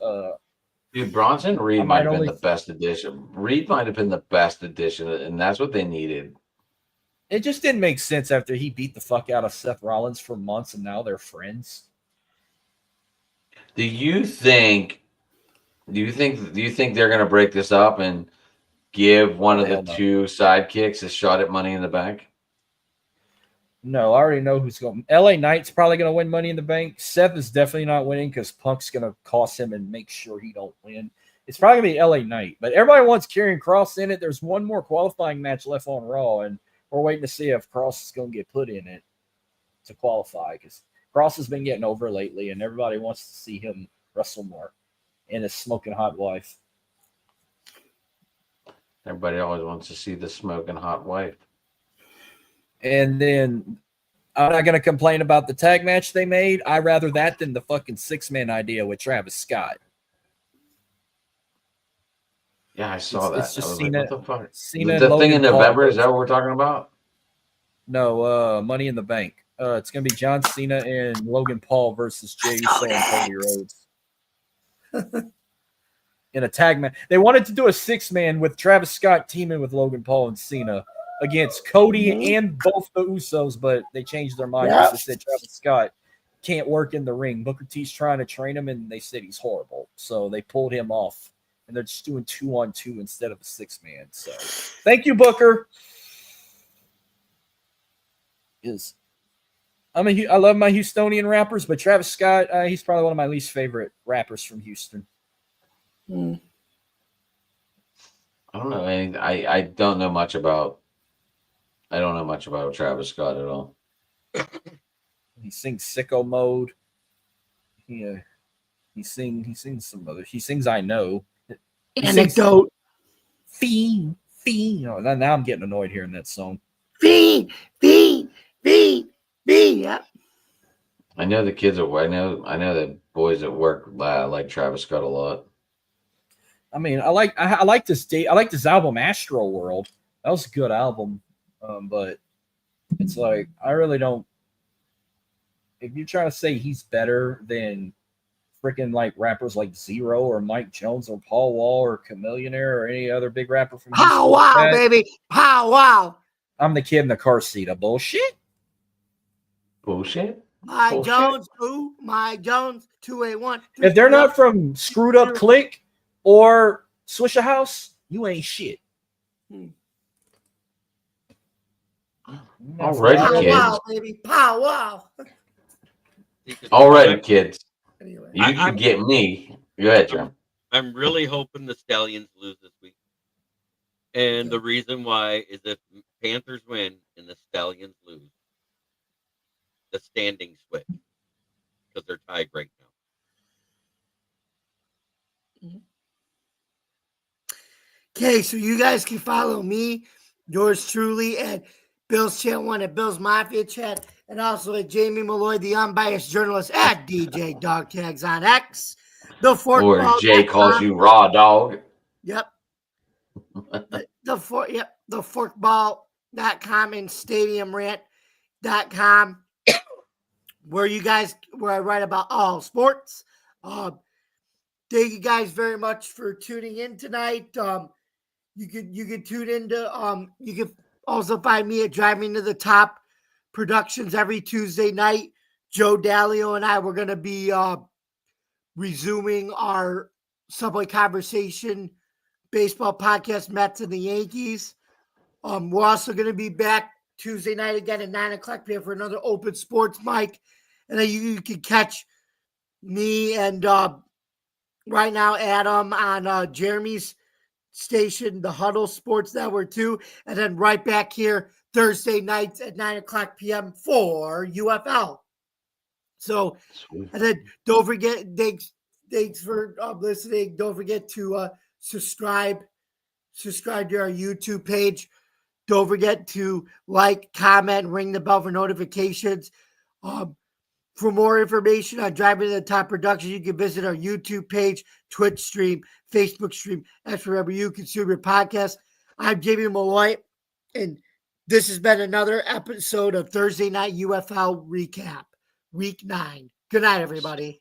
Dude, Bronson I Reed might might have been only the best addition. Reed might have been the best addition, and that's what they needed. it just didn't make sense after he beat the fuck out of Seth Rollins for months and now they're friends. Do you think they're gonna break this up and give one of the Hell no. two sidekicks a shot at Money in the Bank? No, I already know who's going. LA Knight's probably going to win Money in the Bank. Seth is definitely not winning because Punk's going to cost him and make sure he don't win. It's probably going to be LA Knight, but everybody wants Karrion Kross in it. There's one more qualifying match left on Raw, and we're waiting to see if Kross is going to get put in it to qualify because Kross has been getting over lately, and everybody wants to see him wrestle more and his smoking hot wife. Everybody always wants to see the smoking hot wife. And then I'm not going to complain about the tag match they made. I'd rather that than the fucking 6-man idea with Travis Scott. Yeah, I saw that. It's just I was Cena, like, what the fuck? Cena and The thing Logan in Paul November, is versus- that what we're talking about? No, Money in the Bank. It's going to be John Cena and Logan Paul versus Jey Uso and Cody Rhodes. In a tag match. They wanted to do a 6-man with Travis Scott teaming with Logan Paul and Cena against Cody and both the Usos, but they changed their mind because they said Travis Scott can't work in the ring. Booker T's trying to train him, and they said he's horrible. So they pulled him off, and they're just doing 2-on-2 instead of a 6-man. So thank you, Booker. I love my Houstonian rappers, but Travis Scott, he's probably one of my least favorite rappers from Houston. I don't know. I don't know much about. I don't know much about Travis Scott at all. He sings Sicko Mode. He sings some other. He sings I Know. Anecdote. Fiend. Oh, now I'm getting annoyed hearing that song. Fiend. Yeah. I know the kids are. I know the boys at work like Travis Scott a lot. I mean, I like this album, Astro World. That was a good album, but it's like I really don't. If you're trying to say he's better than freaking like rappers like Zero or Mike Jones or Paul Wall or Chameleonaire or any other big rapper from Houston, Pow wow, baby. Pow wow. I'm the kid in the car seat of bullshit. Bullshit. Mike Jones, who? Mike Jones, 281. If they're not from Screwed Up Click or Swisher House, you ain't shit. Alrighty, kids. Wow, baby. Pow wow. Alrighty, kids. Anyway. You can get me. Go ahead, John. I'm really hoping the Stallions lose this week. And the reason why is if Panthers win and the Stallions lose, the standings switch because they're tied right now. Okay, so you guys can follow me, yours truly, at Bill's Chat 1 at Bill's Mafia Chat, and also at Jamie Malloy, the unbiased journalist at DJ Dog Tags on X. The Fork Or Ball. Jay calls you Raw Dog. Yep. the forkball.com and stadiumrant.com where I write about all sports. Thank you guys very much for tuning in tonight. You could tune into you can also find me at Driving to the Top Productions every Tuesday night. Joe Dalio and I were going to be resuming our Subway Conversation baseball podcast, Mets and the Yankees. We're also going to be back Tuesday night again at 9:00 p.m. for another open sports mic. And then you can catch me and right now Adam on Jeremy's station, the Huddle Sports Network 2. And then right back here Thursday nights at 9:00 p.m. for UFL. So, and then don't forget, thanks for listening. Don't forget to subscribe to our YouTube page. Don't forget to like, comment, and ring the bell for notifications. For more information on Driving to the Top Productions, you can visit our YouTube page, Twitch stream, Facebook stream. That's wherever you consume your podcast. I'm Jamie Malloy, and this has been another episode of Thursday Night UFL Recap, Week 9. Good night, everybody.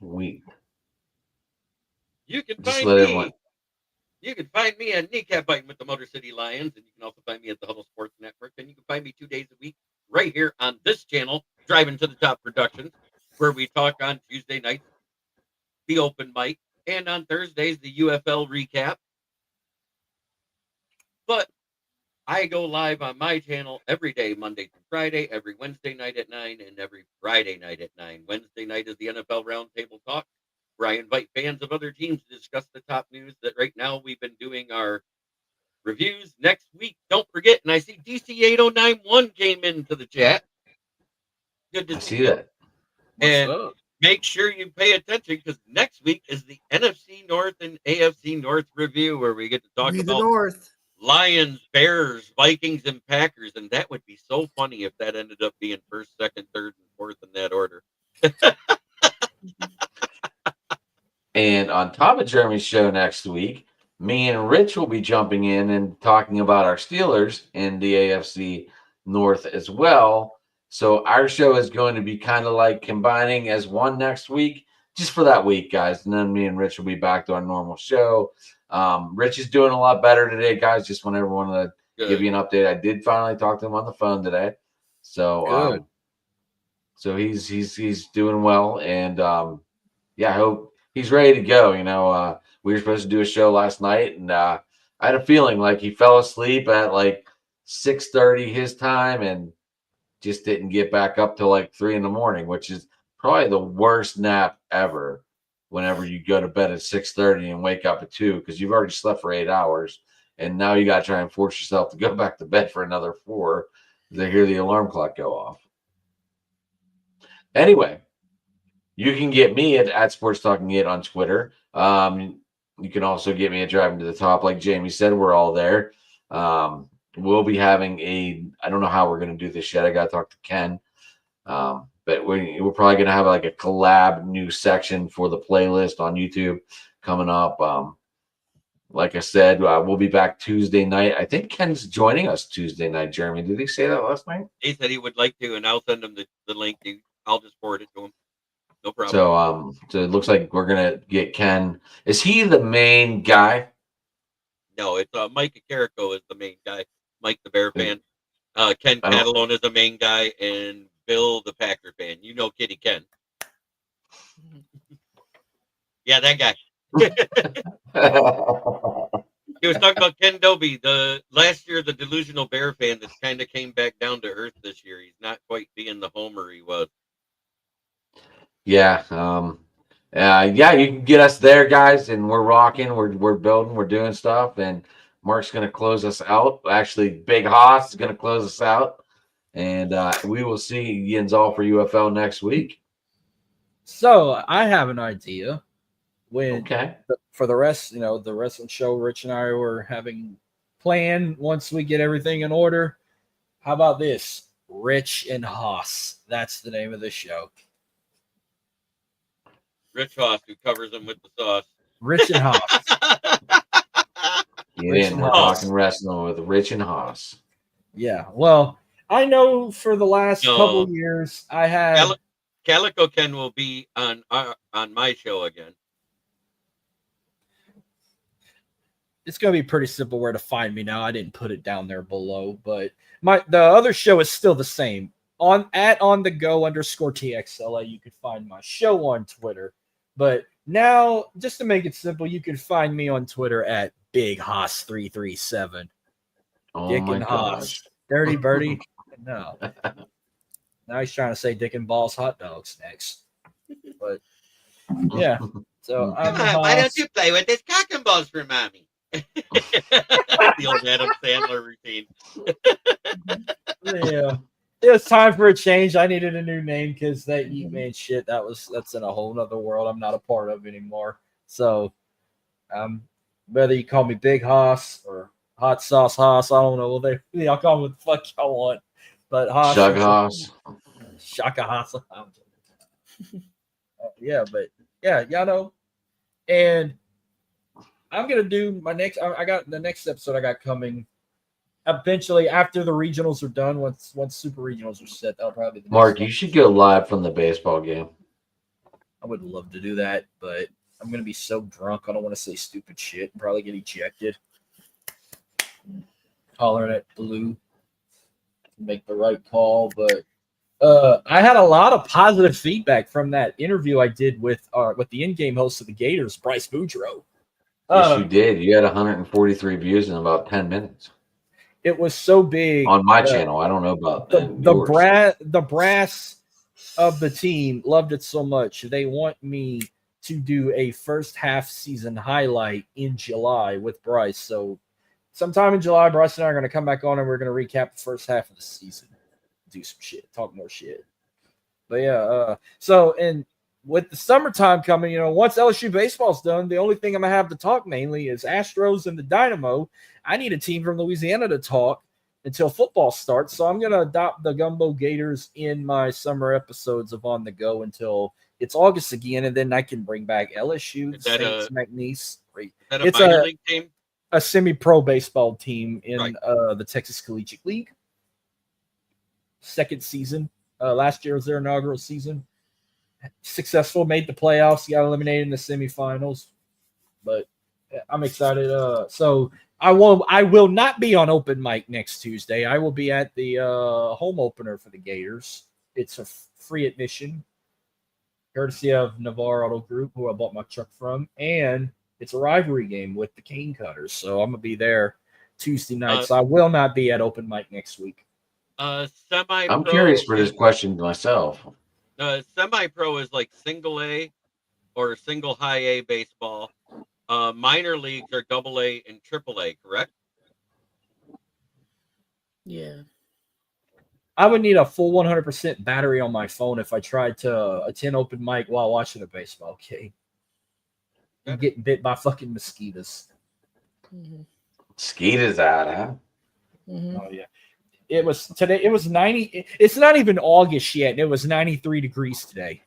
You can Just find let me. everyone. You can find me at Kneecap Biting with the Motor City Lions, and you can also find me at the Huddle Sports Network. And you can find me 2 days a week right here on this channel, Driving to the Top Productions, where we talk on Tuesday nights, the open mic, and on Thursdays, the UFL recap. But I go live on my channel every day, Monday through Friday, every Wednesday night at 9, and every Friday night at 9. Wednesday night is the NFL Roundtable Talk, where I invite fans of other teams to discuss the top news that right now we've been doing our reviews. Next week, don't forget, and I see DC8091 came into the chat. Good to see that. And make sure you pay attention because next week is the NFC North and AFC North review where we get to talk about North. Lions, Bears, Vikings, and Packers. And that would be so funny if that ended up being first, second, third, and fourth in that order. And on top of Jeremy's show next week, me and Rich will be jumping in and talking about our Steelers in the AFC North as well. So our show is going to be kind of like combining as one next week, just for that week, guys. And then me and Rich will be back to our normal show. Rich is doing a lot better today, guys. Just want everyone to give you an update. I did finally talk to him on the phone today. So so he's doing well. And yeah, I hope he's ready to go. You know, we were supposed to do a show last night, and I had a feeling like he fell asleep at like 6:30 his time and just didn't get back up till like 3 a.m, which is probably the worst nap ever. Whenever you go to bed at 6:30 and wake up at 2, because you've already slept for 8 hours, and now you got to try and force yourself to go back to bed for another 4 to hear the alarm clock go off. Anyway, you can get me at Sports Talking It on Twitter. You can also get me at Driving to the Top. Like Jamie said, we're all there. We'll be having I don't know how we're going to do this yet. I got to talk to Ken. But we're probably going to have like a collab new section for the playlist on YouTube coming up. Like I said, we'll be back Tuesday night. I think Ken's joining us Tuesday night, Jeremy. Did he say that last night? He said he would like to, and I'll send him the link. I'll just forward it to him. No problem. So it looks like we're going to get Ken. Is he the main guy? No, it's Mike Carrico is the main guy. Mike the Bear fan. Ken Catalone is the main guy, and Bill the Packer fan. You know Kitty Ken. Yeah, that guy. He was talking about Ken Doby, last year the delusional Bear fan that kind of came back down to earth this year. He's not quite being the homer he was. Yeah. Yeah, you can get us there, guys, and we're rocking. We're building. We're doing stuff, and Mark's going to close us out. Actually, Big Haas is going to close us out, and we will see Yinzall for UFL next week. So I have an idea. Okay. For the rest, the wrestling show Rich and I were having planned once we get everything in order. How about this? Rich and Haas. That's the name of the show. Rich Haas, who covers him with the sauce. Rich and Haas. We're talking wrestling with Rich and Haas. Yeah. Well, I know for the last couple of years I had Calico Ken will be on my show again. It's going to be pretty simple where to find me now. I didn't put it down there below, but the other show is still the same. On the go _TXLA, you could find my show on Twitter. But now, just to make it simple, you can find me on Twitter at Big Haas 337. Oh Dick my and gosh. Haas. Dirty Birdie. No. Now he's trying to say Dick and Balls hot dogs next. But yeah. So why don't you play with this cock and balls for mommy? The old Adam Sandler routine. Yeah. It was time for a change. I needed a new name because that Eat Man shit, that's in a whole nother world I'm not a part of anymore. So whether you call me Big Haas or hot sauce Haas. I don't know. Y'all call him what the fuck y'all want, but Haas, Shug Haas. Shaka Haas. Yeah, but yeah, y'all know. And I'm gonna do my next. I got the next episode I got coming. Eventually, after the regionals are done, once super regionals are set, that'll probably be the Mark, next you one. should go live from the baseball game. I would love to do that, but I'm gonna be so drunk. I don't want to say stupid shit. And probably get ejected. Holler at Blue to make the right call, but I had a lot of positive feedback from that interview I did with the in-game host of the Gators, Bryce Boudreaux. Yes, you did. You had 143 views in about 10 minutes It was so big on my channel. I don't know about yours. The brass of the team loved it so much. They want me to do a first half season highlight in July with Bryce. So sometime in July, Bryce and I are going to come back on and we're going to recap the first half of the season, do some shit, talk more shit. But yeah, and with the summertime coming, once LSU baseball's done, the only thing I'm gonna have to talk mainly is Astros and the Dynamo. I need a team from Louisiana to talk until football starts, so I'm gonna adopt the Gumbo Gators in my summer episodes of On the Go until it's August again, and then I can bring back LSU, Saints, McNeese. It's a minor league team, a semi-pro baseball team in the Texas Collegiate League. Second season. Last year was their inaugural season. Successful, made the playoffs, got eliminated in the semifinals. But I'm excited. So I will not be on open mic next Tuesday. I will be at the home opener for the Gators. It's a free admission, courtesy of Navarre Auto Group, who I bought my truck from, and it's a rivalry game with the Cane Cutters. So I'm gonna be there Tuesday night. So I will not be at open mic next week. Semi-pro. I'm curious for this question myself. Semi-pro is like single A or single high A baseball. Minor leagues are double A and triple A, correct? Yeah. I would need a full 100% battery on my phone if I tried to attend open mic while watching a baseball game. I'm getting bit by fucking mosquitoes. Mm-hmm. Mosquitoes out, huh? Mm-hmm. Oh, yeah. It was today. It was 90. It's not even August yet. And it was 93 degrees today.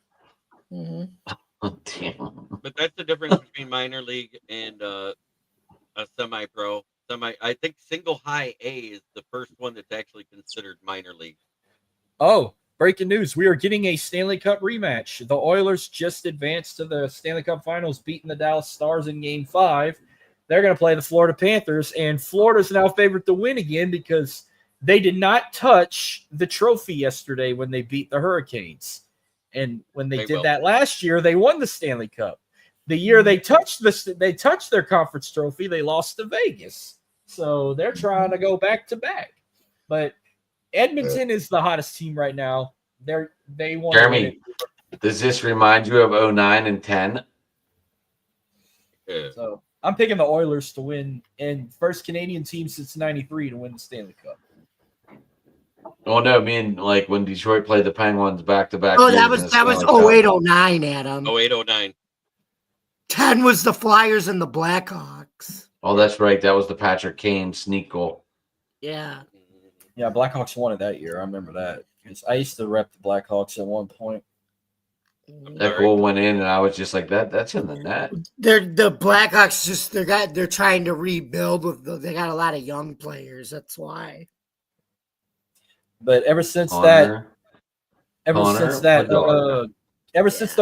Mm-hmm. Oh, damn. But that's the difference between minor league and a semi-pro. I think single high A is the first one that's actually considered minor league. Oh, breaking news. We are getting a Stanley Cup rematch. The Oilers just advanced to the Stanley Cup Finals, beating the Dallas Stars in Game 5. They're going to play the Florida Panthers, and Florida's now favored to win again because they did not touch the trophy yesterday when they beat the Hurricanes. And when they did that last year, they won the Stanley Cup. The year they touched their conference trophy, they lost to Vegas. So they're trying to go back to back. But Edmonton is the hottest team right now. They want Jeremy, does this remind you of 09 and 10? Yeah. So I'm picking the Oilers to win, and first Canadian team since '93 to win the Stanley Cup. Well, no, I mean like when Detroit played the Penguins back to back. Oh, that was 08-09, Adam. 08-09. 10 was the Flyers and the Blackhawks. Oh, that's right. That was the Patrick Kane sneak goal. Yeah. Yeah, Blackhawks won it that year. I remember that. I used to rep the Blackhawks at one point. That goal went in, and I was just like, that's in the net. The Blackhawks they're trying to rebuild they got a lot of young players. That's why. But ever since their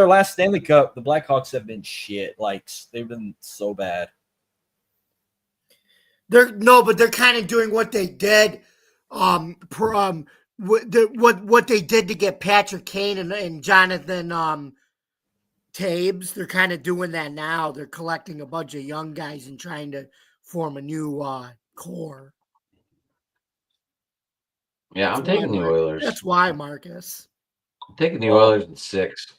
last Stanley Cup, the Blackhawks have been shit. Like they've been so bad. But they're kind of doing what they did, what they did to get Patrick Kane and Jonathan Taves. They're kind of doing that now. They're collecting a bunch of young guys and trying to form a new core. Yeah, I'm taking the Oilers. That's why, Marcus. I'm taking the Oilers in 6.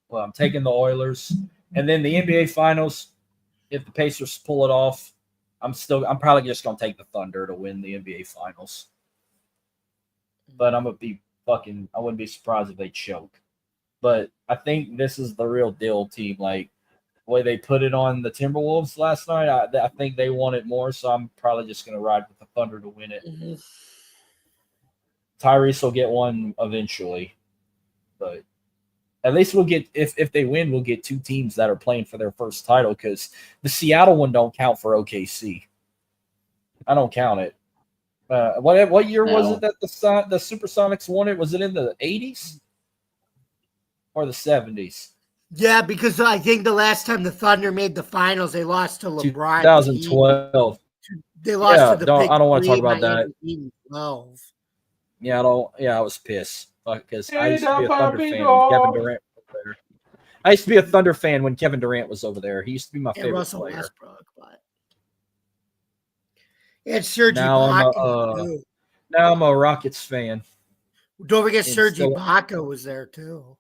Well, I'm taking the Oilers, and then the NBA Finals. If the Pacers pull it off, I'm probably just gonna take the Thunder to win the NBA Finals. But I wouldn't be surprised if they choke. But I think this is the real deal team. Like way they put it on the Timberwolves last night, I think they want it more. So I'm probably just going to ride with the Thunder to win it. Mhm. Tyrese will get one eventually, but at least we'll get if they win, we'll get 2 teams that are playing for their first title because the Seattle one don't count for OKC. I don't count it. What year was it that the Supersonics won it? Was it in the 80s or the 70s? Yeah, because I think the last time the Thunder made the finals, they lost to LeBron. 2012. They lost to the Big I don't want to talk Three, about that. Miami 12. Yeah, I was pissed because I used to be a Thunder fan when Kevin Durant was there. I used to be a Thunder fan when Kevin Durant was over there. He used to be my favorite Russell player. Westbrook, but it's Serge Now Ibaka. Now I'm a Rockets fan. Don't forget Serge Ibaka was there too.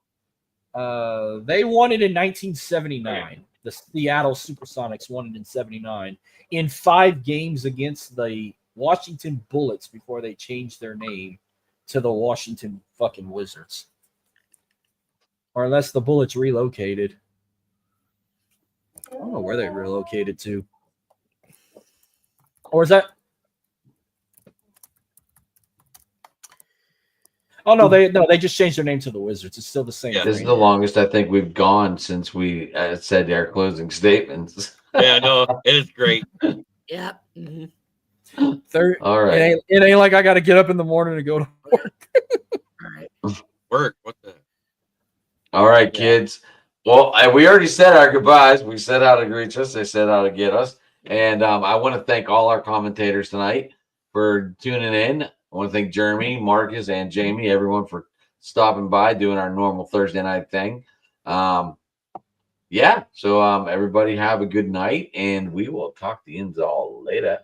They won it in 1979. The Seattle Supersonics won it in 79 in 5 games against the Washington Bullets before they changed their name to the Washington fucking Wizards. Or unless the Bullets relocated. I don't know where they relocated to. Or is that? Oh no, they just changed their name to the Wizards. It's still the same. This is the longest I think we've gone since we said our closing statements. Yeah, no, it is great. Yeah. Mm-hmm. All right. It ain't like I got to get up in the morning to go to work. All right. Work. What the? All right, kids. Well, we already said our goodbyes. We said how to reach us. They said how to get us. And I want to thank all our commentators tonight for tuning in. I want to thank Jeremy, Marcus, and Jamie, everyone for stopping by, doing our normal Thursday night thing. Yeah. So everybody have a good night, and we will talk to you all later.